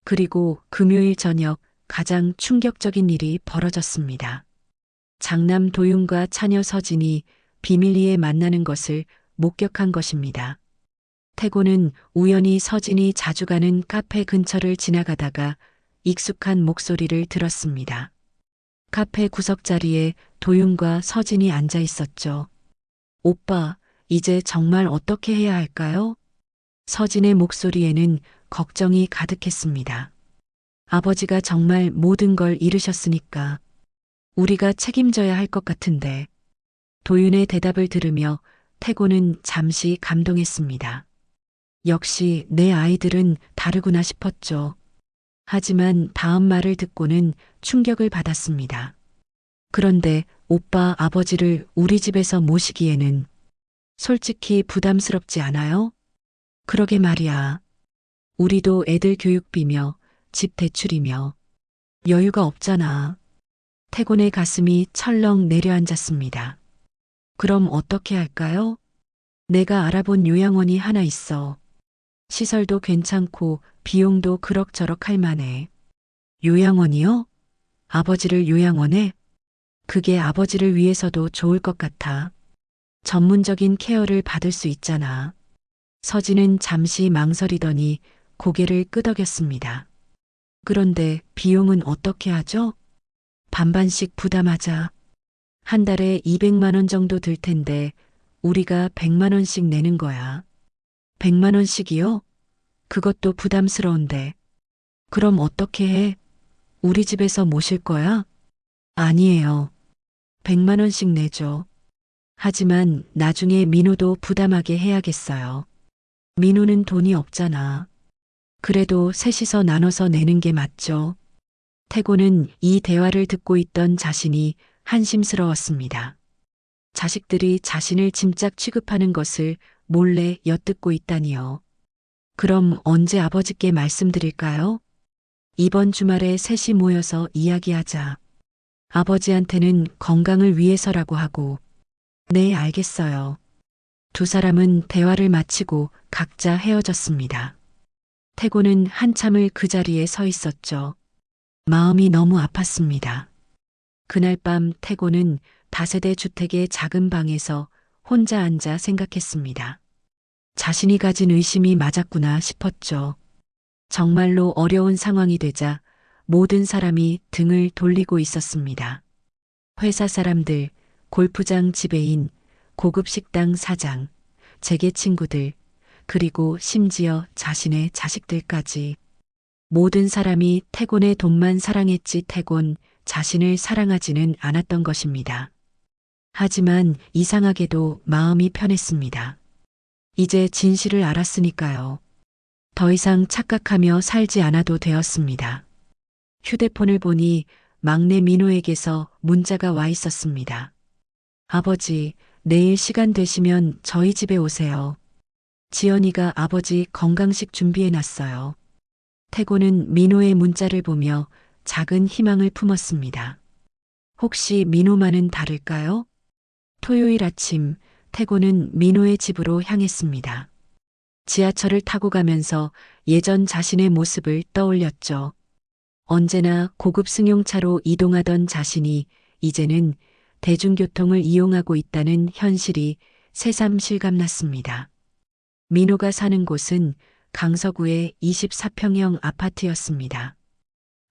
그리고 금요일 저녁 가장 충격적인 일이 벌어졌습니다. 장남 도윤과 차녀 서진이 비밀리에 만나는 것을 목격한 것입니다. 태곤은 우연히 서진이 자주 가는 카페 근처를 지나가다가 익숙한 목소리를 들었습니다. 카페 구석자리에 도윤과 서진이 앉아 있었죠. 오빠, 이제 정말 어떻게 해야 할까요? 서진의 목소리에는 걱정이 가득했습니다. 아버지가 정말 모든 걸 잃으셨으니까 우리가 책임져야 할 것 같은데. 도윤의 대답을 들으며 태곤은 잠시 감동했습니다. 역시 내 아이들은 다르구나 싶었죠. 하지만 다음 말을 듣고는 충격을 받았습니다. 그런데 오빠 아버지를 우리 집에서 모시기에는 솔직히 부담스럽지 않아요? 그러게 말이야. 우리도 애들 교육비며 집 대출이며 여유가 없잖아. 태곤의 가슴이 철렁 내려앉았습니다. 그럼 어떻게 할까요? 내가 알아본 요양원이 하나 있어. 시설도 괜찮고 비용도 그럭저럭 할 만해. 요양원이요? 아버지를 요양원에? 그게 아버지를 위해서도 좋을 것 같아. 전문적인 케어를 받을 수 있잖아. 서진은 잠시 망설이더니 고개를 끄덕였습니다. 그런데 비용은 어떻게 하죠? 반반씩 부담하자. 한 달에 200만 원 정도 들 텐데 우리가 100만 원씩 내는 거야. 100만 원씩이요? 그것도 부담스러운데. 그럼 어떻게 해? 우리 집에서 모실 거야? 아니에요. 100만 원씩 내죠. 하지만 나중에 민호도 부담하게 해야겠어요. 민호는 돈이 없잖아. 그래도 셋이서 나눠서 내는 게 맞죠. 태고는 이 대화를 듣고 있던 자신이 한심스러웠습니다. 자식들이 자신을 짐짝 취급하는 것을 몰래 엿듣고 있다니요. 그럼 언제 아버지께 말씀드릴까요? 이번 주말에 셋이 모여서 이야기하자. 아버지한테는 건강을 위해서라고 하고. 네, 알겠어요. 두 사람은 대화를 마치고 각자 헤어졌습니다. 태고는 한참을 그 자리에 서 있었죠. 마음이 너무 아팠습니다. 그날 밤 태고는 다세대 주택의 작은 방에서 혼자 앉아 생각했습니다. 자신이 가진 의심이 맞았구나 싶었죠. 정말로 어려운 상황이 되자 모든 사람이 등을 돌리고 있었습니다. 회사 사람들, 골프장 지배인, 고급 식당 사장, 재계 친구들, 그리고 심지어 자신의 자식들까지. 모든 사람이 태곤의 돈만 사랑했지 태곤 자신을 사랑하지는 않았던 것입니다. 하지만 이상하게도 마음이 편했습니다. 이제 진실을 알았으니까요. 더 이상 착각하며 살지 않아도 되었습니다. 휴대폰을 보니 막내 민호에게서 문자가 와 있었습니다. 아버지, 내일 시간 되시면 저희 집에 오세요. 지연이가 아버지 건강식 준비해 놨어요. 태고는 민호의 문자를 보며 작은 희망을 품었습니다. 혹시 민호만은 다를까요? 토요일 아침, 태고는 민호의 집으로 향했습니다. 지하철을 타고 가면서 예전 자신의 모습을 떠올렸죠. 언제나 고급 승용차로 이동하던 자신이 이제는 대중교통을 이용하고 있다는 현실이 새삼 실감났습니다. 민호가 사는 곳은 강서구의 24평형 아파트였습니다.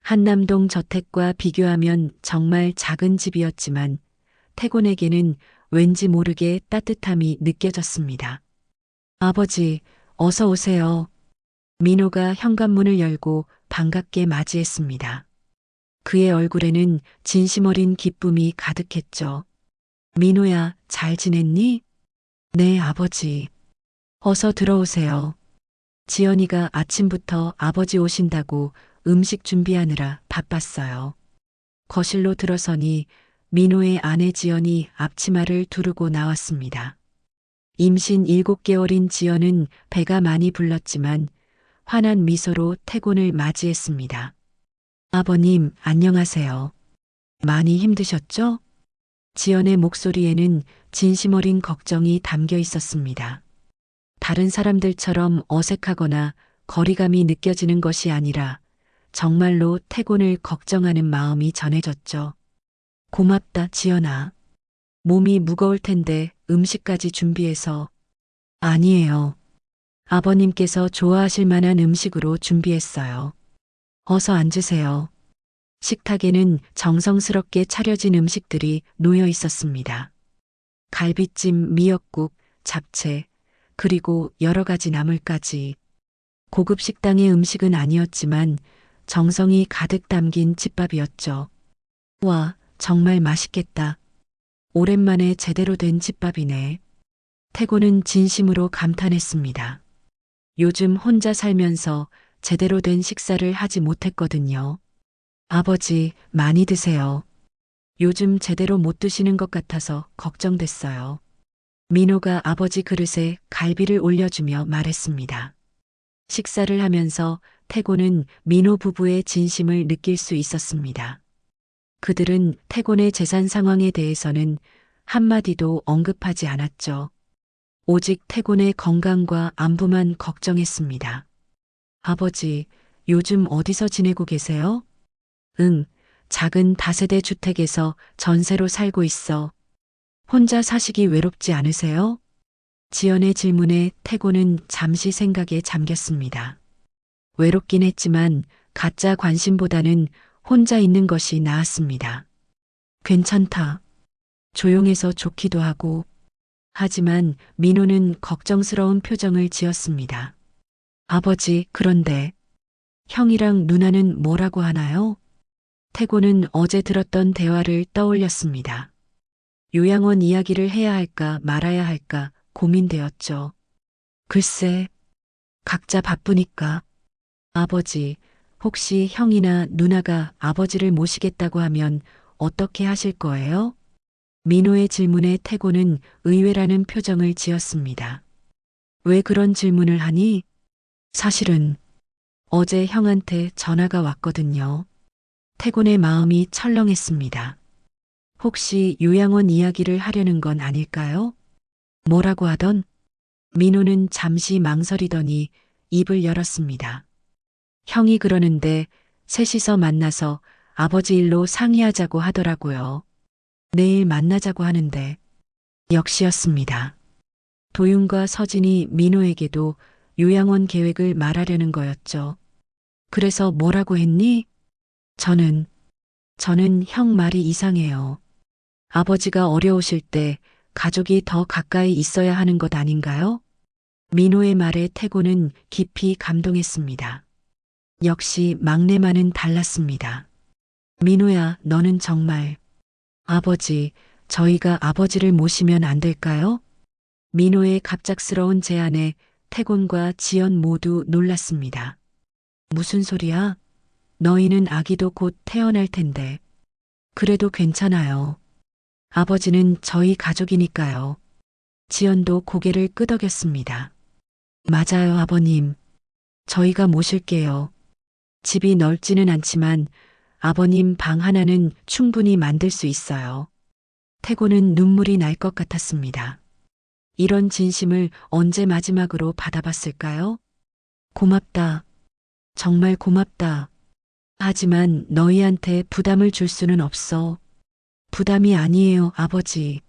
한남동 저택과 비교하면 정말 작은 집이었지만 태곤에게는 왠지 모르게 따뜻함이 느껴졌습니다. 아버지, 어서 오세요. 민호가 현관문을 열고 반갑게 맞이했습니다. 그의 얼굴에는 진심 어린 기쁨이 가득했죠. 민호야, 잘 지냈니? 네, 아버지. 어서 들어오세요. 지연이가 아침부터 아버지 오신다고 음식 준비하느라 바빴어요. 거실로 들어서니 민호의 아내 지연이 앞치마를 두르고 나왔습니다. 임신 7개월인 지연은 배가 많이 불렀지만 환한 미소로 태곤을 맞이했습니다. 아버님, 안녕하세요. 많이 힘드셨죠? 지연의 목소리에는 진심 어린 걱정이 담겨 있었습니다. 다른 사람들처럼 어색하거나 거리감이 느껴지는 것이 아니라 정말로 태곤을 걱정하는 마음이 전해졌죠. 고맙다, 지연아. 몸이 무거울 텐데 음식까지 준비해서. 아니에요. 아버님께서 좋아하실 만한 음식으로 준비했어요. 어서 앉으세요. 식탁에는 정성스럽게 차려진 음식들이 놓여 있었습니다. 갈비찜, 미역국, 잡채, 그리고 여러 가지 나물까지. 고급 식당의 음식은 아니었지만 정성이 가득 담긴 집밥이었죠. 와, 정말 맛있겠다. 오랜만에 제대로 된 집밥이네. 태고는 진심으로 감탄했습니다. 요즘 혼자 살면서 제대로 된 식사를 하지 못했거든요. 아버지, 많이 드세요. 요즘 제대로 못 드시는 것 같아서 걱정됐어요. 민호가 아버지 그릇에 갈비를 올려주며 말했습니다. 식사를 하면서 태곤은 민호 부부의 진심을 느낄 수 있었습니다. 그들은 태곤의 재산 상황에 대해서는 한마디도 언급하지 않았죠. 오직 태곤의 건강과 안부만 걱정했습니다. 아버지, 요즘 어디서 지내고 계세요? 응, 작은 다세대 주택에서 전세로 살고 있어. 혼자 사시기 외롭지 않으세요? 지연의 질문에 태곤은 잠시 생각에 잠겼습니다. 외롭긴 했지만 가짜 관심보다는 혼자 있는 것이 나았습니다. 괜찮다. 조용해서 좋기도 하고. 하지만 민호는 걱정스러운 표정을 지었습니다. 아버지, 그런데 형이랑 누나는 뭐라고 하나요? 태곤은 어제 들었던 대화를 떠올렸습니다. 요양원 이야기를 해야 할까 말아야 할까 고민되었죠. 글쎄, 각자 바쁘니까. 아버지, 혹시 형이나 누나가 아버지를 모시겠다고 하면 어떻게 하실 거예요? 민호의 질문에 태곤은 의외라는 표정을 지었습니다. 왜 그런 질문을 하니? 사실은 어제 형한테 전화가 왔거든요. 태곤의 마음이 철렁했습니다. 혹시 요양원 이야기를 하려는 건 아닐까요? 뭐라고 하던? 민호는 잠시 망설이더니 입을 열었습니다. 형이 그러는데 셋이서 만나서 아버지 일로 상의하자고 하더라고요. 내일 만나자고 하는데 역시였습니다. 도윤과 서진이 민호에게도 요양원 계획을 말하려는 거였죠. 그래서 뭐라고 했니? 저는 형 말이 이상해요. 아버지가 어려우실 때 가족이 더 가까이 있어야 하는 것 아닌가요? 민호의 말에 태곤은 깊이 감동했습니다. 역시 막내만은 달랐습니다. 민호야, 너는 정말. 아버지, 저희가 아버지를 모시면 안 될까요? 민호의 갑작스러운 제안에 태곤과 지연 모두 놀랐습니다. 무슨 소리야? 너희는 아기도 곧 태어날 텐데. 그래도 괜찮아요. 아버지는 저희 가족이니까요. 지연도 고개를 끄덕였습니다. 맞아요, 아버님. 저희가 모실게요. 집이 넓지는 않지만 아버님 방 하나는 충분히 만들 수 있어요. 태곤은 눈물이 날 것 같았습니다. 이런 진심을 언제 마지막으로 받아봤을까요? 고맙다. 정말 고맙다. 하지만 너희한테 부담을 줄 수는 없어. 부담이 아니에요, 아버지.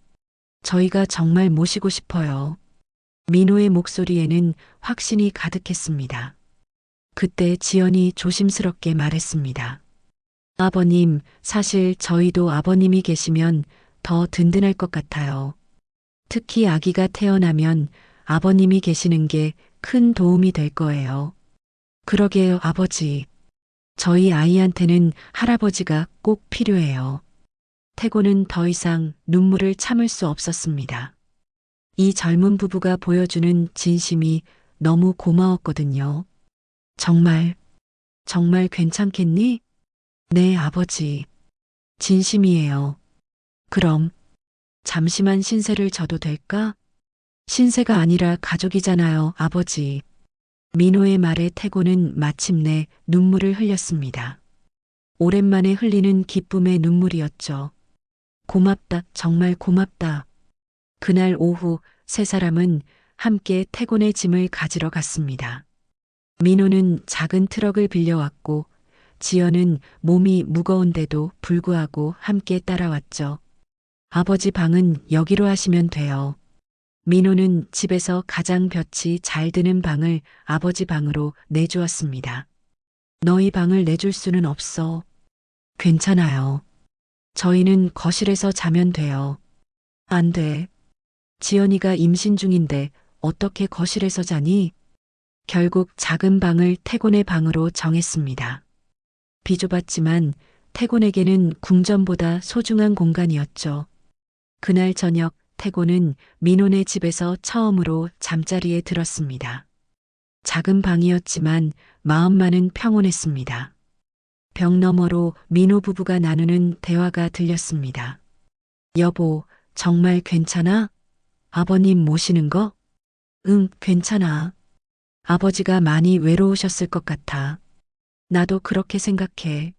저희가 정말 모시고 싶어요. 민호의 목소리에는 확신이 가득했습니다. 그때 지연이 조심스럽게 말했습니다. 아버님, 사실 저희도 아버님이 계시면 더 든든할 것 같아요. 특히 아기가 태어나면 아버님이 계시는 게 큰 도움이 될 거예요. 그러게요, 아버지. 저희 아이한테는 할아버지가 꼭 필요해요. 태곤은 더 이상 눈물을 참을 수 없었습니다. 이 젊은 부부가 보여주는 진심이 너무 고마웠거든요. 정말 괜찮겠니? 네, 아버지. 진심이에요. 그럼 잠시만 신세를 져도 될까? 신세가 아니라 가족이잖아요, 아버지. 민호의 말에 태곤은 마침내 눈물을 흘렸습니다. 오랜만에 흘리는 기쁨의 눈물이었죠. 고맙다, 정말 고맙다. 그날 오후 세 사람은 함께 태곤의 짐을 가지러 갔습니다. 민호는 작은 트럭을 빌려왔고 지연은 몸이 무거운데도 불구하고 함께 따라왔죠. 아버지 방은 여기로 하시면 돼요. 민호는 집에서 가장 볕이 잘 드는 방을 아버지 방으로 내주었습니다. 너희 방을 내줄 수는 없어. 괜찮아요. 저희는 거실에서 자면 돼요. 안 돼. 지연이가 임신 중인데 어떻게 거실에서 자니? 결국 작은 방을 태곤의 방으로 정했습니다. 비좁았지만 태곤에게는 궁전보다 소중한 공간이었죠. 그날 저녁 태곤은 민호네 집에서 처음으로 잠자리에 들었습니다. 작은 방이었지만 마음만은 평온했습니다. 벽 너머로 민호 부부가 나누는 대화가 들렸습니다. 여보, 정말 괜찮아? 아버님 모시는 거? 응, 괜찮아. 아버지가 많이 외로우셨을 것 같아. 나도 그렇게 생각해.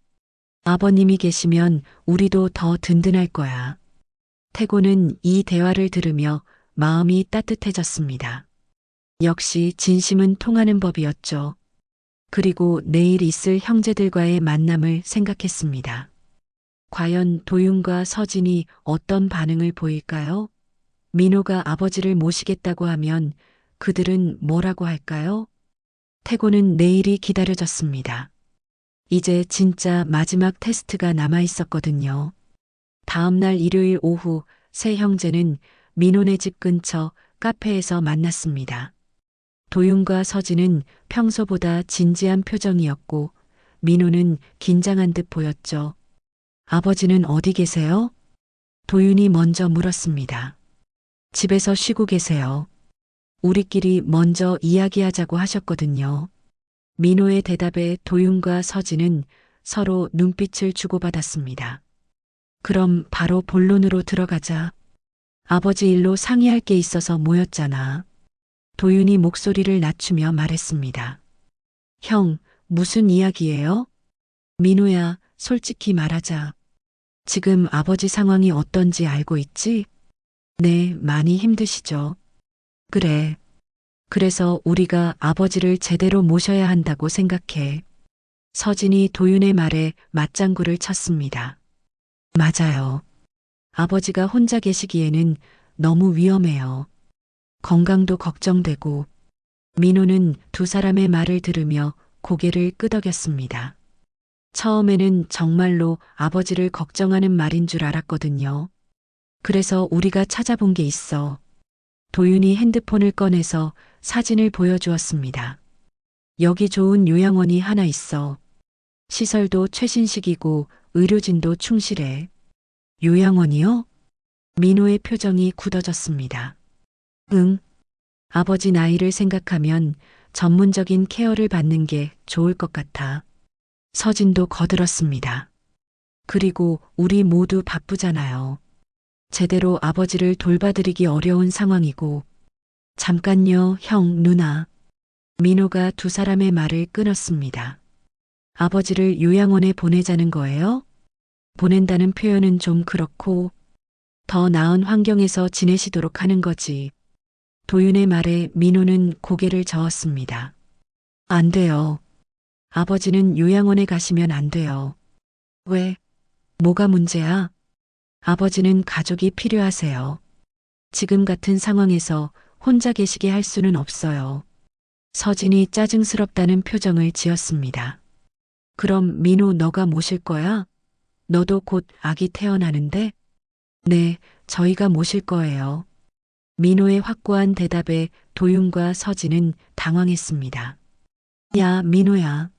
아버님이 계시면 우리도 더 든든할 거야. 태고는 이 대화를 들으며 마음이 따뜻해졌습니다. 역시 진심은 통하는 법이었죠. 그리고 내일 있을 형제들과의 만남을 생각했습니다. 과연 도윤과 서진이 어떤 반응을 보일까요? 민호가 아버지를 모시겠다고 하면 그들은 뭐라고 할까요? 태고는 내일이 기다려졌습니다. 이제 진짜 마지막 테스트가 남아 있었거든요. 다음 날 일요일 오후 세 형제는 민호네 집 근처 카페에서 만났습니다. 도윤과 서진은 평소보다 진지한 표정이었고 민호는 긴장한 듯 보였죠. 아버지는 어디 계세요? 도윤이 먼저 물었습니다. 집에서 쉬고 계세요. 우리끼리 먼저 이야기하자고 하셨거든요. 민호의 대답에 도윤과 서진은 서로 눈빛을 주고받았습니다. 그럼 바로 본론으로 들어가자. 아버지 일로 상의할 게 있어서 모였잖아. 도윤이 목소리를 낮추며 말했습니다. 형, 무슨 이야기예요? 민호야, 솔직히 말하자. 지금 아버지 상황이 어떤지 알고 있지? 네, 많이 힘드시죠. 그래. 그래서 우리가 아버지를 제대로 모셔야 한다고 생각해. 서진이 도윤의 말에 맞장구를 쳤습니다. 맞아요. 아버지가 혼자 계시기에는 너무 위험해요. 건강도 걱정되고. 민호는 두 사람의 말을 들으며 고개를 끄덕였습니다. 처음에는 정말로 아버지를 걱정하는 말인 줄 알았거든요. 그래서 우리가 찾아본 게 있어. 도윤이 핸드폰을 꺼내서 사진을 보여주었습니다. 여기 좋은 요양원이 하나 있어. 시설도 최신식이고 의료진도 충실해. 요양원이요? 민호의 표정이 굳어졌습니다. 응. 아버지 나이를 생각하면 전문적인 케어를 받는 게 좋을 것 같아. 서진도 거들었습니다. 그리고 우리 모두 바쁘잖아요. 제대로 아버지를 돌봐드리기 어려운 상황이고. 잠깐요, 형, 누나. 민호가 두 사람의 말을 끊었습니다. 아버지를 요양원에 보내자는 거예요? 보낸다는 표현은 좀 그렇고 더 나은 환경에서 지내시도록 하는 거지. 도윤의 말에 민호는 고개를 저었습니다. 안 돼요. 아버지는 요양원에 가시면 안 돼요. 왜? 뭐가 문제야? 아버지는 가족이 필요하세요. 지금 같은 상황에서 혼자 계시게 할 수는 없어요. 서진이 짜증스럽다는 표정을 지었습니다. 그럼 민호 너가 모실 거야? 너도 곧 아기 태어나는데? 네, 저희가 모실 거예요. 민호의 확고한 대답에 도윤과 서진은 당황했습니다. 야, 민호야.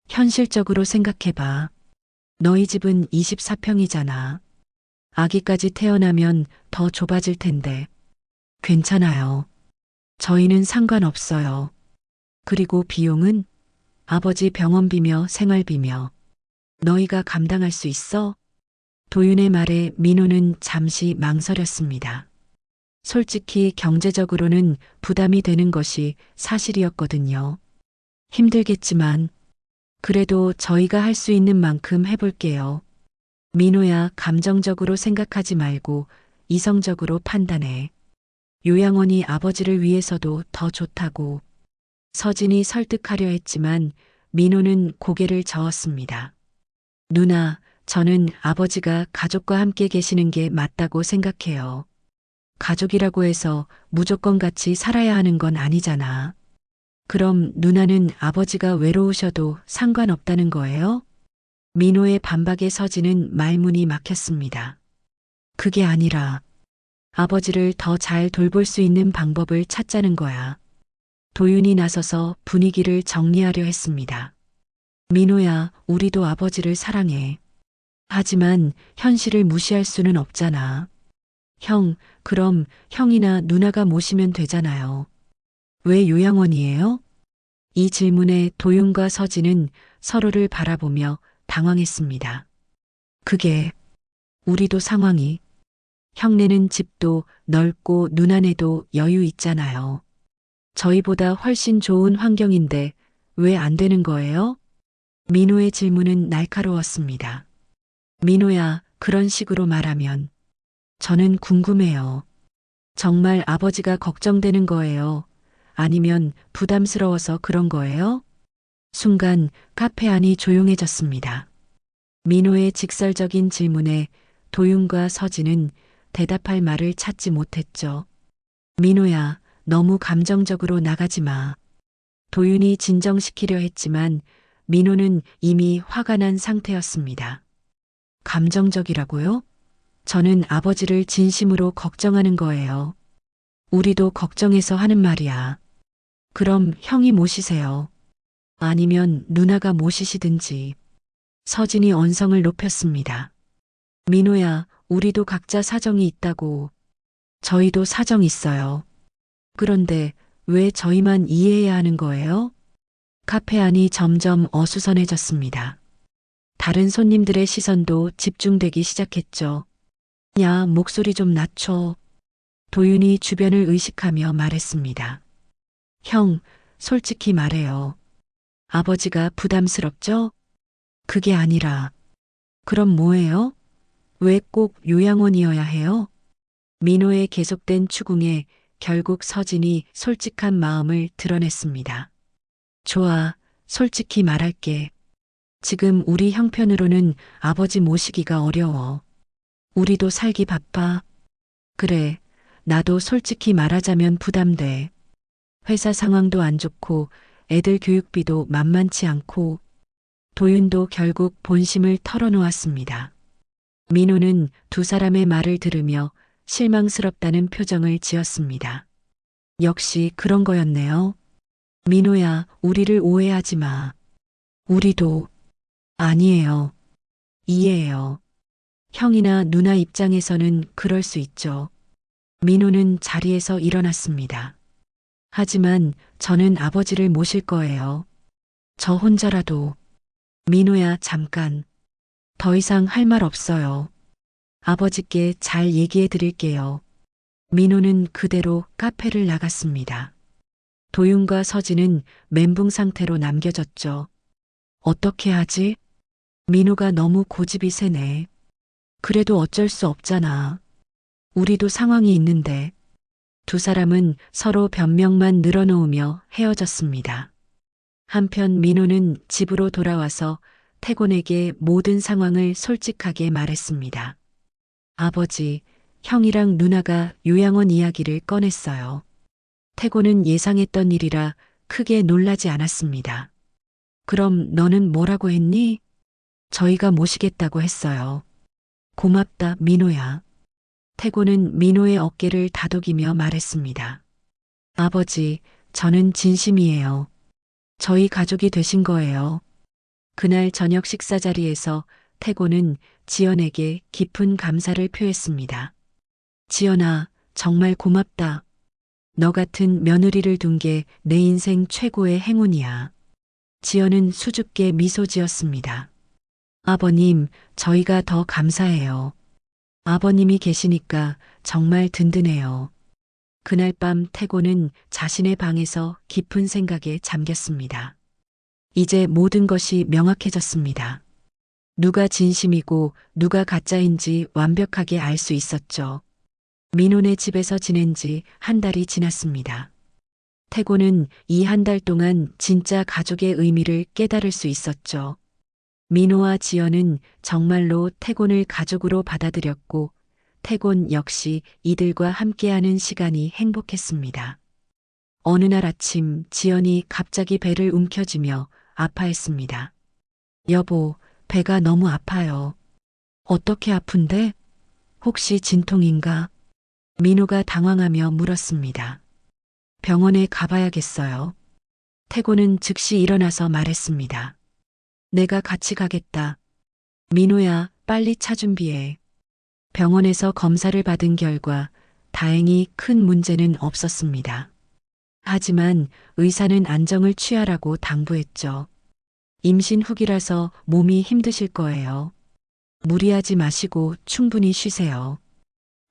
현실적으로 생각해봐. 너희 집은 24평이잖아. 아기까지 태어나면 더 좁아질 텐데. 괜찮아요. 저희는 상관없어요. 그리고 비용은? 아버지 병원비며 생활비며. 너희가 감당할 수 있어? 도윤의 말에 민호는 잠시 망설였습니다. 솔직히 경제적으로는 부담이 되는 것이 사실이었거든요. 힘들겠지만 그래도 저희가 할 수 있는 만큼 해볼게요. 민호야, 감정적으로 생각하지 말고 이성적으로 판단해. 요양원이 아버지를 위해서도 더 좋다고. 서진이 설득하려 했지만 민호는 고개를 저었습니다. 누나, 저는 아버지가 가족과 함께 계시는 게 맞다고 생각해요. 가족이라고 해서 무조건 같이 살아야 하는 건 아니잖아. 그럼 누나는 아버지가 외로우셔도 상관없다는 거예요? 민호의 반박에 서진은 말문이 막혔습니다. 그게 아니라 아버지를 더 잘 돌볼 수 있는 방법을 찾자는 거야. 도윤이 나서서 분위기를 정리하려 했습니다. 민호야, 우리도 아버지를 사랑해. 하지만 현실을 무시할 수는 없잖아. 형, 그럼 형이나 누나가 모시면 되잖아요. 왜 요양원이에요? 이 질문에 도윤과 서진은 서로를 바라보며 당황했습니다. 그게 우리도 상황이 형네는 집도 넓고 누나네도 여유 있잖아요. 저희보다 훨씬 좋은 환경인데 왜 안 되는 거예요? 민호의 질문은 날카로웠습니다. 민호야, 그런 식으로 말하면 저는 궁금해요. 정말 아버지가 걱정되는 거예요? 아니면 부담스러워서 그런 거예요? 순간 카페 안이 조용해졌습니다. 민호의 직설적인 질문에 도윤과 서진은 대답할 말을 찾지 못했죠. 민호야, 너무 감정적으로 나가지 마. 도윤이 진정시키려 했지만 민호는 이미 화가 난 상태였습니다. 감정적이라고요? 저는 아버지를 진심으로 걱정하는 거예요. 우리도 걱정해서 하는 말이야. 그럼 형이 모시세요. 아니면 누나가 모시시든지. 서진이 언성을 높였습니다. 민호야, 우리도 각자 사정이 있다고. 저희도 사정 있어요. 그런데 왜 저희만 이해해야 하는 거예요? 카페 안이 점점 어수선해졌습니다. 다른 손님들의 시선도 집중되기 시작했죠. 야, 목소리 좀 낮춰. 도윤이 주변을 의식하며 말했습니다. 형, 솔직히 말해요. 아버지가 부담스럽죠? 그게 아니라. 그럼 뭐예요? 왜 꼭 요양원이어야 해요? 민호의 계속된 추궁에 결국 서진이 솔직한 마음을 드러냈습니다. 좋아, 솔직히 말할게. 지금 우리 형편으로는 아버지 모시기가 어려워. 우리도 살기 바빠. 그래, 나도 솔직히 말하자면 부담돼. 회사 상황도 안 좋고 애들 교육비도 만만치 않고. 도윤도 결국 본심을 털어놓았습니다. 민호는 두 사람의 말을 들으며 실망스럽다는 표정을 지었습니다. 역시 그런 거였네요. 민호야, 우리를 오해하지 마. 우리도 아니에요. 이해해요. 형이나 누나 입장에서는 그럴 수 있죠. 민호는 자리에서 일어났습니다. 하지만 저는 아버지를 모실 거예요. 저 혼자라도. 민호야, 잠깐. 더 이상 할 말 없어요. 아버지께 잘 얘기해 드릴게요. 민호는 그대로 카페를 나갔습니다. 도윤과 서진은 멘붕 상태로 남겨졌죠. 어떻게 하지? 민호가 너무 고집이 세네. 그래도 어쩔 수 없잖아. 우리도 상황이 있는데. 두 사람은 서로 변명만 늘어놓으며 헤어졌습니다. 한편 민호는 집으로 돌아와서 태곤에게 모든 상황을 솔직하게 말했습니다. 아버지, 형이랑 누나가 요양원 이야기를 꺼냈어요. 태곤은 예상했던 일이라 크게 놀라지 않았습니다. 그럼 너는 뭐라고 했니? 저희가 모시겠다고 했어요. 고맙다, 민호야. 태곤은 민호의 어깨를 다독이며 말했습니다. 아버지, 저는 진심이에요. 저희 가족이 되신 거예요. 그날 저녁 식사 자리에서 태곤은 지연에게 깊은 감사를 표했습니다. 지연아, 정말 고맙다. 너 같은 며느리를 둔 게 내 인생 최고의 행운이야. 지연은 수줍게 미소 지었습니다. 아버님, 저희가 더 감사해요. 아버님이 계시니까 정말 든든해요. 그날 밤 태곤은 자신의 방에서 깊은 생각에 잠겼습니다. 이제 모든 것이 명확해졌습니다. 누가 진심이고 누가 가짜인지 완벽하게 알 수 있었죠. 민호네 집에서 지낸 지 한 달이 지났습니다. 태곤은 이 한 달 동안 진짜 가족의 의미를 깨달을 수 있었죠. 민호와 지연은 정말로 태곤을 가족으로 받아들였고 태곤 역시 이들과 함께하는 시간이 행복했습니다. 어느 날 아침 지연이 갑자기 배를 움켜쥐며 아파했습니다. 여보, 배가 너무 아파요. 어떻게 아픈데? 혹시 진통인가? 민호가 당황하며 물었습니다. 병원에 가봐야겠어요. 태곤은 즉시 일어나서 말했습니다. 내가 같이 가겠다. 민호야, 빨리 차 준비해. 병원에서 검사를 받은 결과 다행히 큰 문제는 없었습니다. 하지만 의사는 안정을 취하라고 당부했죠. 임신 후기라서 몸이 힘드실 거예요. 무리하지 마시고 충분히 쉬세요.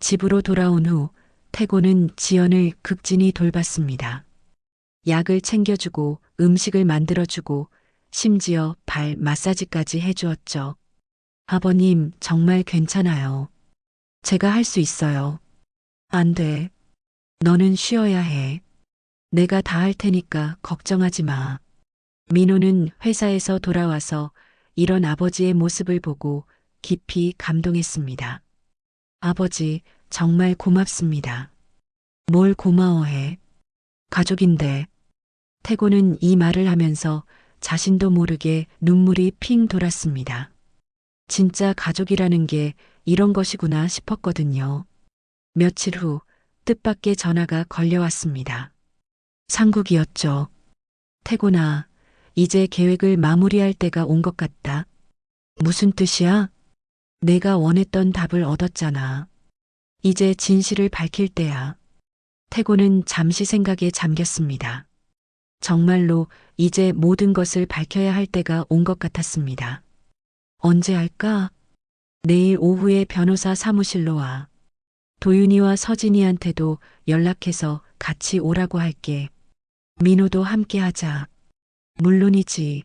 집으로 돌아온 후 태고는 지연을 극진히 돌봤습니다. 약을 챙겨주고 음식을 만들어주고 심지어 발 마사지까지 해주었죠. 아버님, 정말 괜찮아요. 제가 할 수 있어요. 안 돼. 너는 쉬어야 해. 내가 다 할 테니까 걱정하지 마. 민호는 회사에서 돌아와서 이런 아버지의 모습을 보고 깊이 감동했습니다. 아버지, 정말 고맙습니다. 뭘 고마워해. 가족인데. 태고는 이 말을 하면서 자신도 모르게 눈물이 핑 돌았습니다. 진짜 가족이라는 게 이런 것이구나 싶었거든요. 며칠 후 뜻밖의 전화가 걸려왔습니다. 상국이었죠. 태고나, 이제 계획을 마무리할 때가 온 것 같다. 무슨 뜻이야? 내가 원했던 답을 얻었잖아. 이제 진실을 밝힐 때야. 태고는 잠시 생각에 잠겼습니다. 정말로 이제 모든 것을 밝혀야 할 때가 온 것 같았습니다. 언제 할까? 내일 오후에 변호사 사무실로 와. 도윤이와 서진이한테도 연락해서 같이 오라고 할게. 민호도 함께 하자. 물론이지.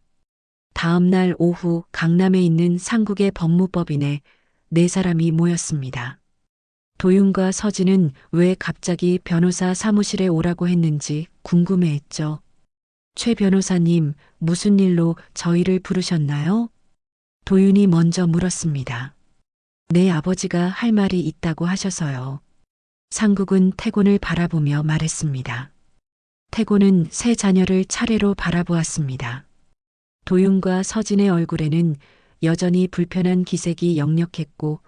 다음 날 오후 강남에 있는 상국의 법무법인에 네 사람이 모였습니다. 도윤과 서진은 왜 갑자기 변호사 사무실에 오라고 했는지 궁금해했죠. 최 변호사님, 무슨 일로 저희를 부르셨나요? 도윤이 먼저 물었습니다. 내 아버지가 할 말이 있다고 하셔서요. 상국은 태곤을 바라보며 말했습니다. 태곤은 세 자녀를 차례로 바라보았습니다. 도윤과 서진의 얼굴에는 여전히 불편한 기색이 역력했고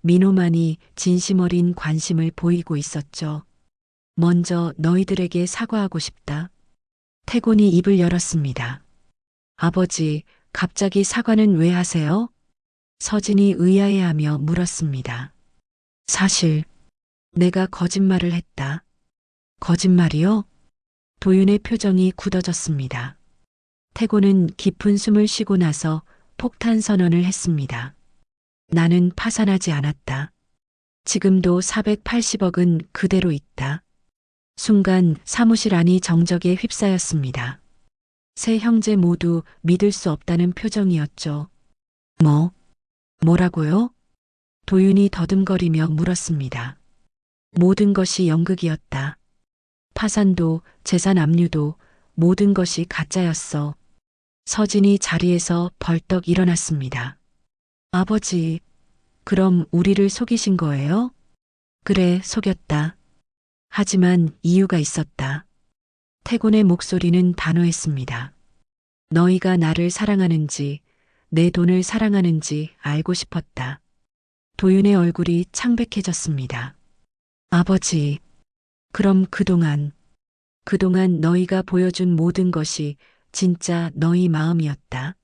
민호만이 진심 어린 관심을 보이고 있었죠. 먼저 너희들에게 사과하고 싶다. 태곤이 입을 열었습니다. 아버지, 갑자기 사과는 왜 하세요? 서진이 의아해하며 물었습니다. 사실 내가 거짓말을 했다. 거짓말이요? 도윤의 표정이 굳어졌습니다. 태곤은 깊은 숨을 쉬고 나서 폭탄 선언을 했습니다. 나는 파산하지 않았다. 지금도 480억은 그대로 있다. 순간 사무실 안이 정적에 휩싸였습니다. 세 형제 모두 믿을 수 없다는 표정이었죠. 뭐라고요? 도윤이 더듬거리며 물었습니다. 모든 것이 연극이었다. 파산도 재산 압류도 모든 것이 가짜였어. 서진이 자리에서 벌떡 일어났습니다. 아버지, 그럼 우리를 속이신 거예요? 그래, 속였다. 하지만 이유가 있었다. 태곤의 목소리는 단호했습니다. 너희가 나를 사랑하는지, 내 돈을 사랑하는지 알고 싶었다. 도윤의 얼굴이 창백해졌습니다. 아버지, 그럼 그동안 너희가 보여준 모든 것이 진짜 너희 마음이었다.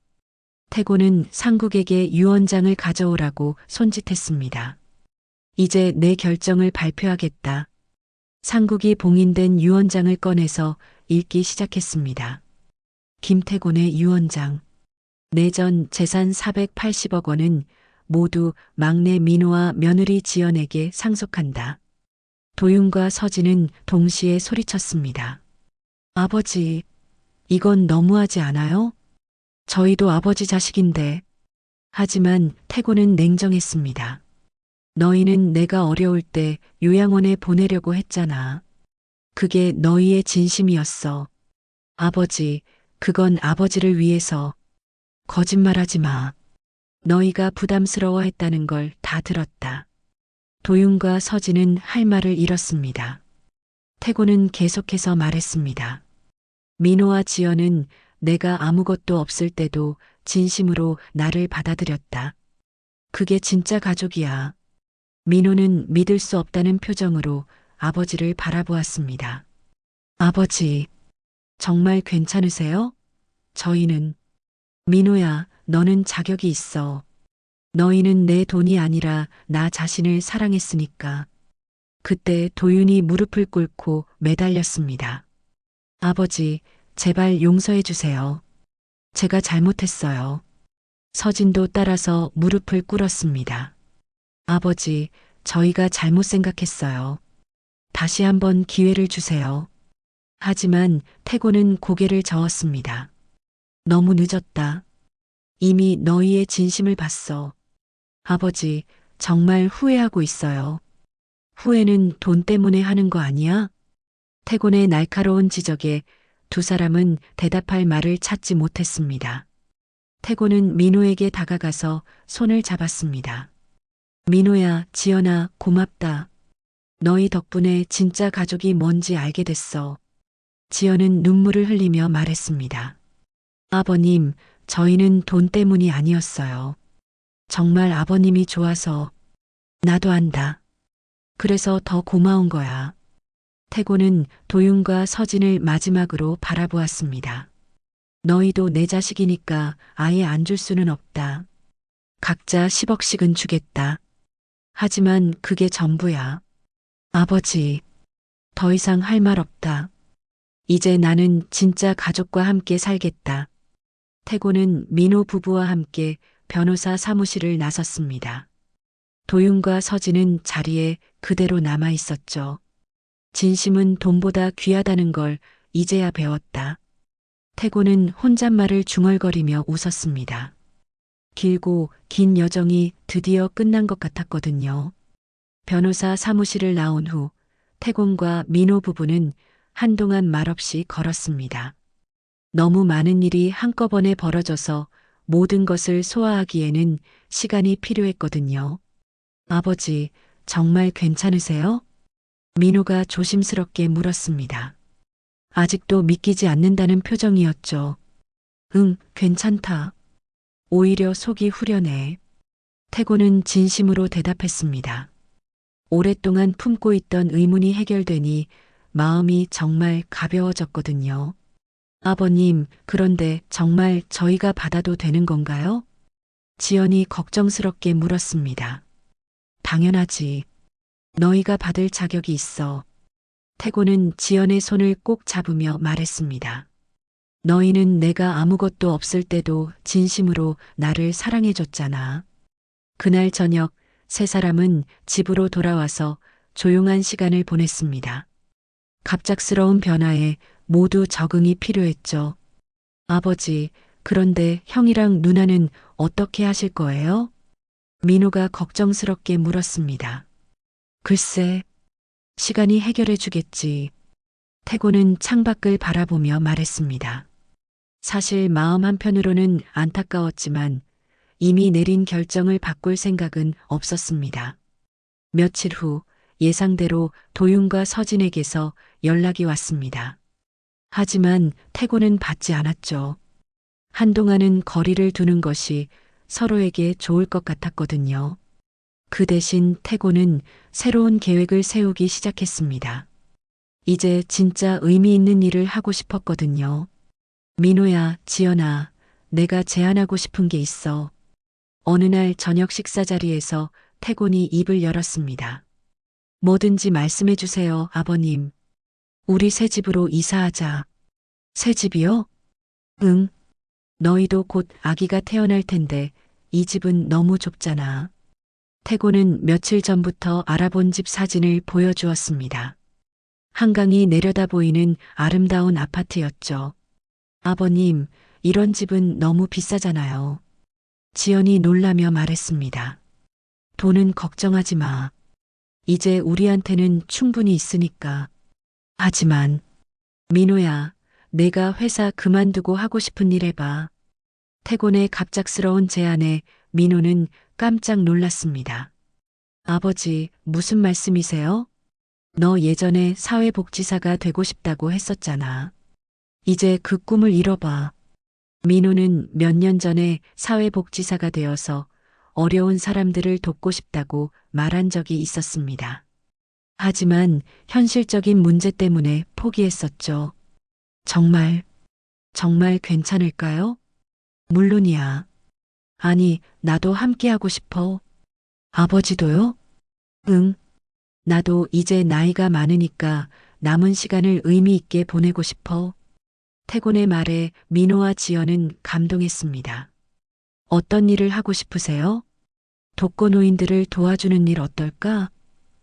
태곤은 상국에게 유언장을 가져오라고 손짓했습니다. 이제 내 결정을 발표하겠다. 상국이 봉인된 유언장을 꺼내서 읽기 시작했습니다. 김태곤의 유언장. 내전 재산 480억 원은 모두 막내 민호와 며느리 지연에게 상속한다. 도윤과 서진은 동시에 소리쳤습니다. 아버지, 이건 너무하지 않아요? 저희도 아버지 자식인데. 하지만 태곤은 냉정했습니다. 너희는 내가 어려울 때 요양원에 보내려고 했잖아. 그게 너희의 진심이었어. 아버지, 그건 아버지를 위해서. 거짓말하지 마. 너희가 부담스러워했다는 걸 다 들었다. 도윤과 서진은 할 말을 잃었습니다. 태곤은 계속해서 말했습니다. 민호와 지연은 내가 아무것도 없을 때도 진심으로 나를 받아들였다. 그게 진짜 가족이야. 민호는 믿을 수 없다는 표정으로 아버지를 바라보았습니다. 아버지, 정말 괜찮으세요? 저희는. 민호야, 너는 자격이 있어. 너희는 내 돈이 아니라 나 자신을 사랑했으니까. 그때 도윤이 무릎을 꿇고 매달렸습니다. 아버지, 제발 용서해 주세요. 제가 잘못했어요. 서진도 따라서 무릎을 꿇었습니다. 아버지, 저희가 잘못 생각했어요. 다시 한번 기회를 주세요. 하지만 태고는 고개를 저었습니다. 너무 늦었다. 이미 너희의 진심을 봤어. 아버지, 정말 후회하고 있어요. 후회는 돈 때문에 하는 거 아니야? 태곤의 날카로운 지적에 두 사람은 대답할 말을 찾지 못했습니다. 태곤은 민호에게 다가가서 손을 잡았습니다. 민호야, 지연아, 고맙다. 너희 덕분에 진짜 가족이 뭔지 알게 됐어. 지연은 눈물을 흘리며 말했습니다. 아버님, 저희는 돈 때문이 아니었어요. 정말 아버님이 좋아서. 나도 안다. 그래서 더 고마운 거야. 태고는 도윤과 서진을 마지막으로 바라보았습니다. 너희도 내 자식이니까 아예 안 줄 수는 없다. 각자 10억씩은 주겠다. 하지만 그게 전부야. 아버지, 더 이상 할 말 없다. 이제 나는 진짜 가족과 함께 살겠다. 태고는 민호 부부와 함께 변호사 사무실을 나섰습니다. 도윤과 서진은 자리에 그대로 남아 있었죠. 진심은 돈보다 귀하다는 걸 이제야 배웠다. 태고는 혼잣말을 중얼거리며 웃었습니다. 길고 긴 여정이 드디어 끝난 것 같았거든요. 변호사 사무실을 나온 후 태곤과 민호 부부는 한동안 말없이 걸었습니다. 너무 많은 일이 한꺼번에 벌어져서 모든 것을 소화하기에는 시간이 필요했거든요. 아버지, 정말 괜찮으세요? 민호가 조심스럽게 물었습니다. 아직도 믿기지 않는다는 표정이었죠. 응, 괜찮다. 오히려 속이 후련해. 태고는 진심으로 대답했습니다. 오랫동안 품고 있던 의문이 해결되니 마음이 정말 가벼워졌거든요. 아버님, 그런데 정말 저희가 받아도 되는 건가요? 지연이 걱정스럽게 물었습니다. 당연하지. 너희가 받을 자격이 있어. 태고는 지연의 손을 꼭 잡으며 말했습니다. 너희는 내가 아무것도 없을 때도 진심으로 나를 사랑해줬잖아. 그날 저녁 세 사람은 집으로 돌아와서 조용한 시간을 보냈습니다. 갑작스러운 변화에 모두 적응이 필요했죠. 아버지, 그런데 형이랑 누나는 어떻게 하실 거예요? 민호가 걱정스럽게 물었습니다. 글쎄, 시간이 해결해 주겠지. 태고는 창밖을 바라보며 말했습니다. 사실 마음 한편으로는 안타까웠지만 이미 내린 결정을 바꿀 생각은 없었습니다. 며칠 후 예상대로 도윤과 서진에게서 연락이 왔습니다. 하지만 태고는 받지 않았죠. 한동안은 거리를 두는 것이 서로에게 좋을 것 같았거든요. 그 대신 태고는 새로운 계획을 세우기 시작했습니다. 이제 진짜 의미 있는 일을 하고 싶었거든요. 민호야, 지연아, 내가 제안하고 싶은 게 있어. 어느 날 저녁 식사 자리에서 태곤이 입을 열었습니다. 뭐든지 말씀해 주세요, 아버님. 우리 새 집으로 이사하자. 새 집이요? 응. 너희도 곧 아기가 태어날 텐데 이 집은 너무 좁잖아. 태곤은 며칠 전부터 알아본 집 사진을 보여주었습니다. 한강이 내려다 보이는 아름다운 아파트였죠. 아버님, 이런 집은 너무 비싸잖아요. 지연이 놀라며 말했습니다. 돈은 걱정하지 마. 이제 우리한테는 충분히 있으니까. 하지만, 민호야, 내가 회사 그만두고 하고 싶은 일 해봐. 태곤의 갑작스러운 제안에 민호는 깜짝 놀랐습니다. 아버지, 무슨 말씀이세요? 너 예전에 사회복지사가 되고 싶다고 했었잖아. 이제 그 꿈을 이뤄봐. 민호는 몇 년 전에 사회복지사가 되어서 어려운 사람들을 돕고 싶다고 말한 적이 있었습니다. 하지만 현실적인 문제 때문에 포기했었죠. 정말 괜찮을까요? 물론이야. 아니, 나도 함께하고 싶어. 아버지도요? 응. 나도 이제 나이가 많으니까 남은 시간을 의미 있게 보내고 싶어. 태곤의 말에 민호와 지연은 감동했습니다. 어떤 일을 하고 싶으세요? 독거노인들을 도와주는 일 어떨까?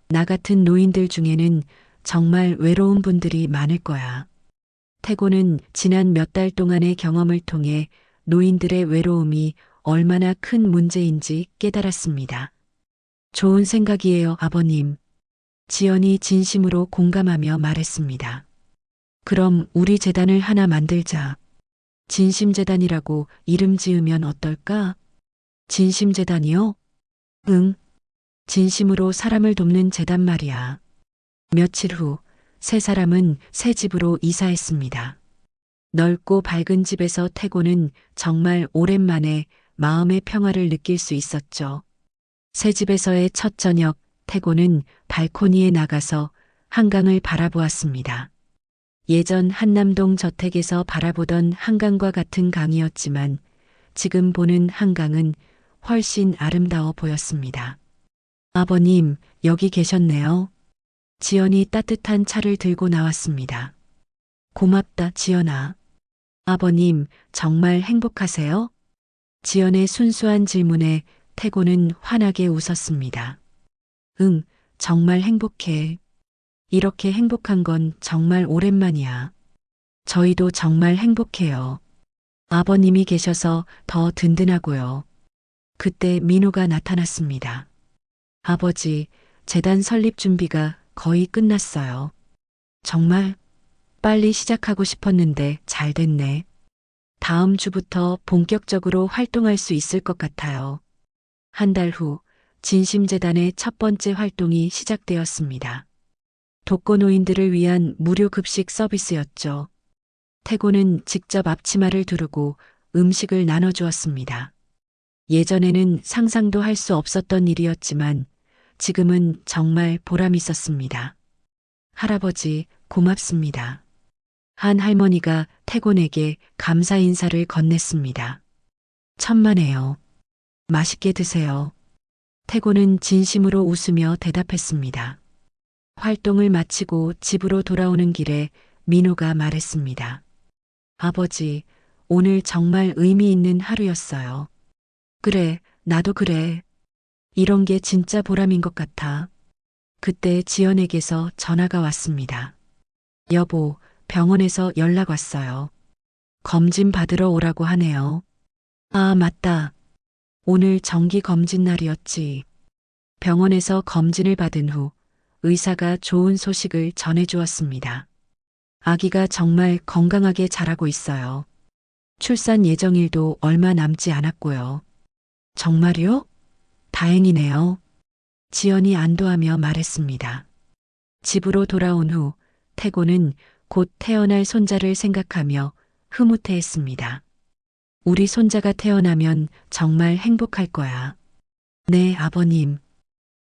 나 같은 노인들 중에는 정말 외로운 분들이 많을 거야. 태고는 지난 몇 달 동안의 경험을 통해 노인들의 외로움이 얼마나 큰 문제인지 깨달았습니다. 좋은 생각이에요, 아버님. 지연이 진심으로 공감하며 말했습니다. 그럼 우리 재단을 하나 만들자. 진심재단이라고 이름 지으면 어떨까? 진심재단이요? 응. 진심으로 사람을 돕는 재단 말이야. 며칠 후, 세 사람은 새 집으로 이사했습니다. 넓고 밝은 집에서 태고는 정말 오랜만에 마음의 평화를 느낄 수 있었죠. 새 집에서의 첫 저녁, 태고는 발코니에 나가서 한강을 바라보았습니다. 예전 한남동 저택에서 바라보던 한강과 같은 강이었지만 지금 보는 한강은 훨씬 아름다워 보였습니다. 아버님, 여기 계셨네요. 지연이 따뜻한 차를 들고 나왔습니다. 고맙다, 지연아. 아버님, 정말 행복하세요? 지연의 순수한 질문에 태고는 환하게 웃었습니다. 응, 정말 행복해. 이렇게 행복한 건 정말 오랜만이야. 저희도 정말 행복해요. 아버님이 계셔서 더 든든하고요. 그때 민호가 나타났습니다. 아버지, 재단 설립 준비가 거의 끝났어요. 정말 빨리 시작하고 싶었는데 잘 됐네. 다음 주부터 본격적으로 활동할 수 있을 것 같아요. 한 달 후, 진심재단의 첫 번째 활동이 시작되었습니다. 독거노인들을 위한 무료 급식 서비스였죠. 태고는 직접 앞치마를 두르고 음식을 나눠주었습니다. 예전에는 상상도 할 수 없었던 일이었지만 지금은 정말 보람 있었습니다. 할아버지, 고맙습니다. 한 할머니가 태곤에게 감사 인사를 건넸습니다. 천만에요. 맛있게 드세요. 태곤은 진심으로 웃으며 대답했습니다. 활동을 마치고 집으로 돌아오는 길에 민호가 말했습니다. 아버지, 오늘 정말 의미 있는 하루였어요. 그래, 나도 그래. 이런 게 진짜 보람인 것 같아. 그때 지연에게서 전화가 왔습니다. 여보, 병원에서 연락 왔어요. 검진 받으러 오라고 하네요. 아, 맞다. 오늘 정기 검진 날이었지. 병원에서 검진을 받은 후 의사가 좋은 소식을 전해주었습니다. 아기가 정말 건강하게 자라고 있어요. 출산 예정일도 얼마 남지 않았고요. 정말요? 다행이네요. 지연이 안도하며 말했습니다. 집으로 돌아온 후 태고는 곧 태어날 손자를 생각하며 흐뭇해했습니다. 우리 손자가 태어나면 정말 행복할 거야. 네, 아버님.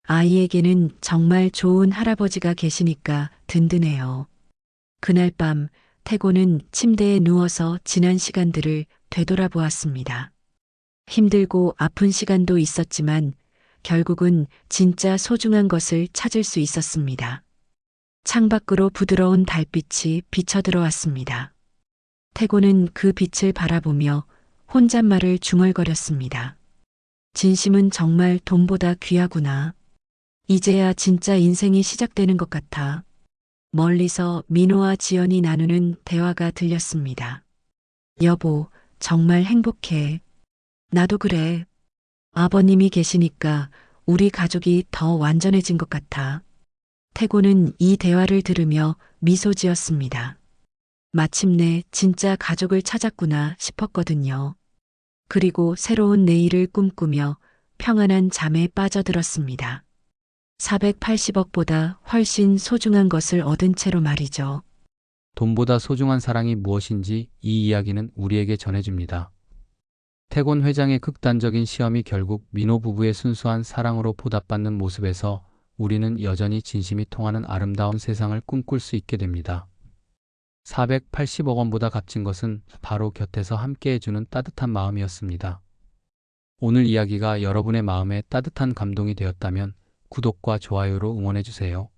아이에게는 정말 좋은 할아버지가 계시니까 든든해요. 그날 밤 태고는 침대에 누워서 지난 시간들을 되돌아보았습니다. 힘들고 아픈 시간도 있었지만 결국은 진짜 소중한 것을 찾을 수 있었습니다. 창밖으로 부드러운 달빛이 비쳐들어왔습니다. 태고는 그 빛을 바라보며 혼잣말을 중얼거렸습니다. 진심은 정말 돈보다 귀하구나. 이제야 진짜 인생이 시작되는 것 같아. 멀리서 민호와 지연이 나누는 대화가 들렸습니다. 여보, 정말 행복해. 나도 그래. 아버님이 계시니까 우리 가족이 더 완전해진 것 같아. 태고는 이 대화를 들으며 미소 지었습니다. 마침내 진짜 가족을 찾았구나 싶었거든요. 그리고 새로운 내일을 꿈꾸며 평안한 잠에 빠져들었습니다. 480억보다 훨씬 소중한 것을 얻은 채로 말이죠. 돈보다 소중한 사랑이 무엇인지 이 이야기는 우리에게 전해줍니다. 태곤 회장의 극단적인 시험이 결국 민호 부부의 순수한 사랑으로 보답받는 모습에서 우리는 여전히 진심이 통하는 아름다운 세상을 꿈꿀 수 있게 됩니다. 480억 원보다 값진 것은 바로 곁에서 함께해주는 따뜻한 마음이었습니다. 오늘 이야기가 여러분의 마음에 따뜻한 감동이 되었다면 구독과 좋아요로 응원해주세요.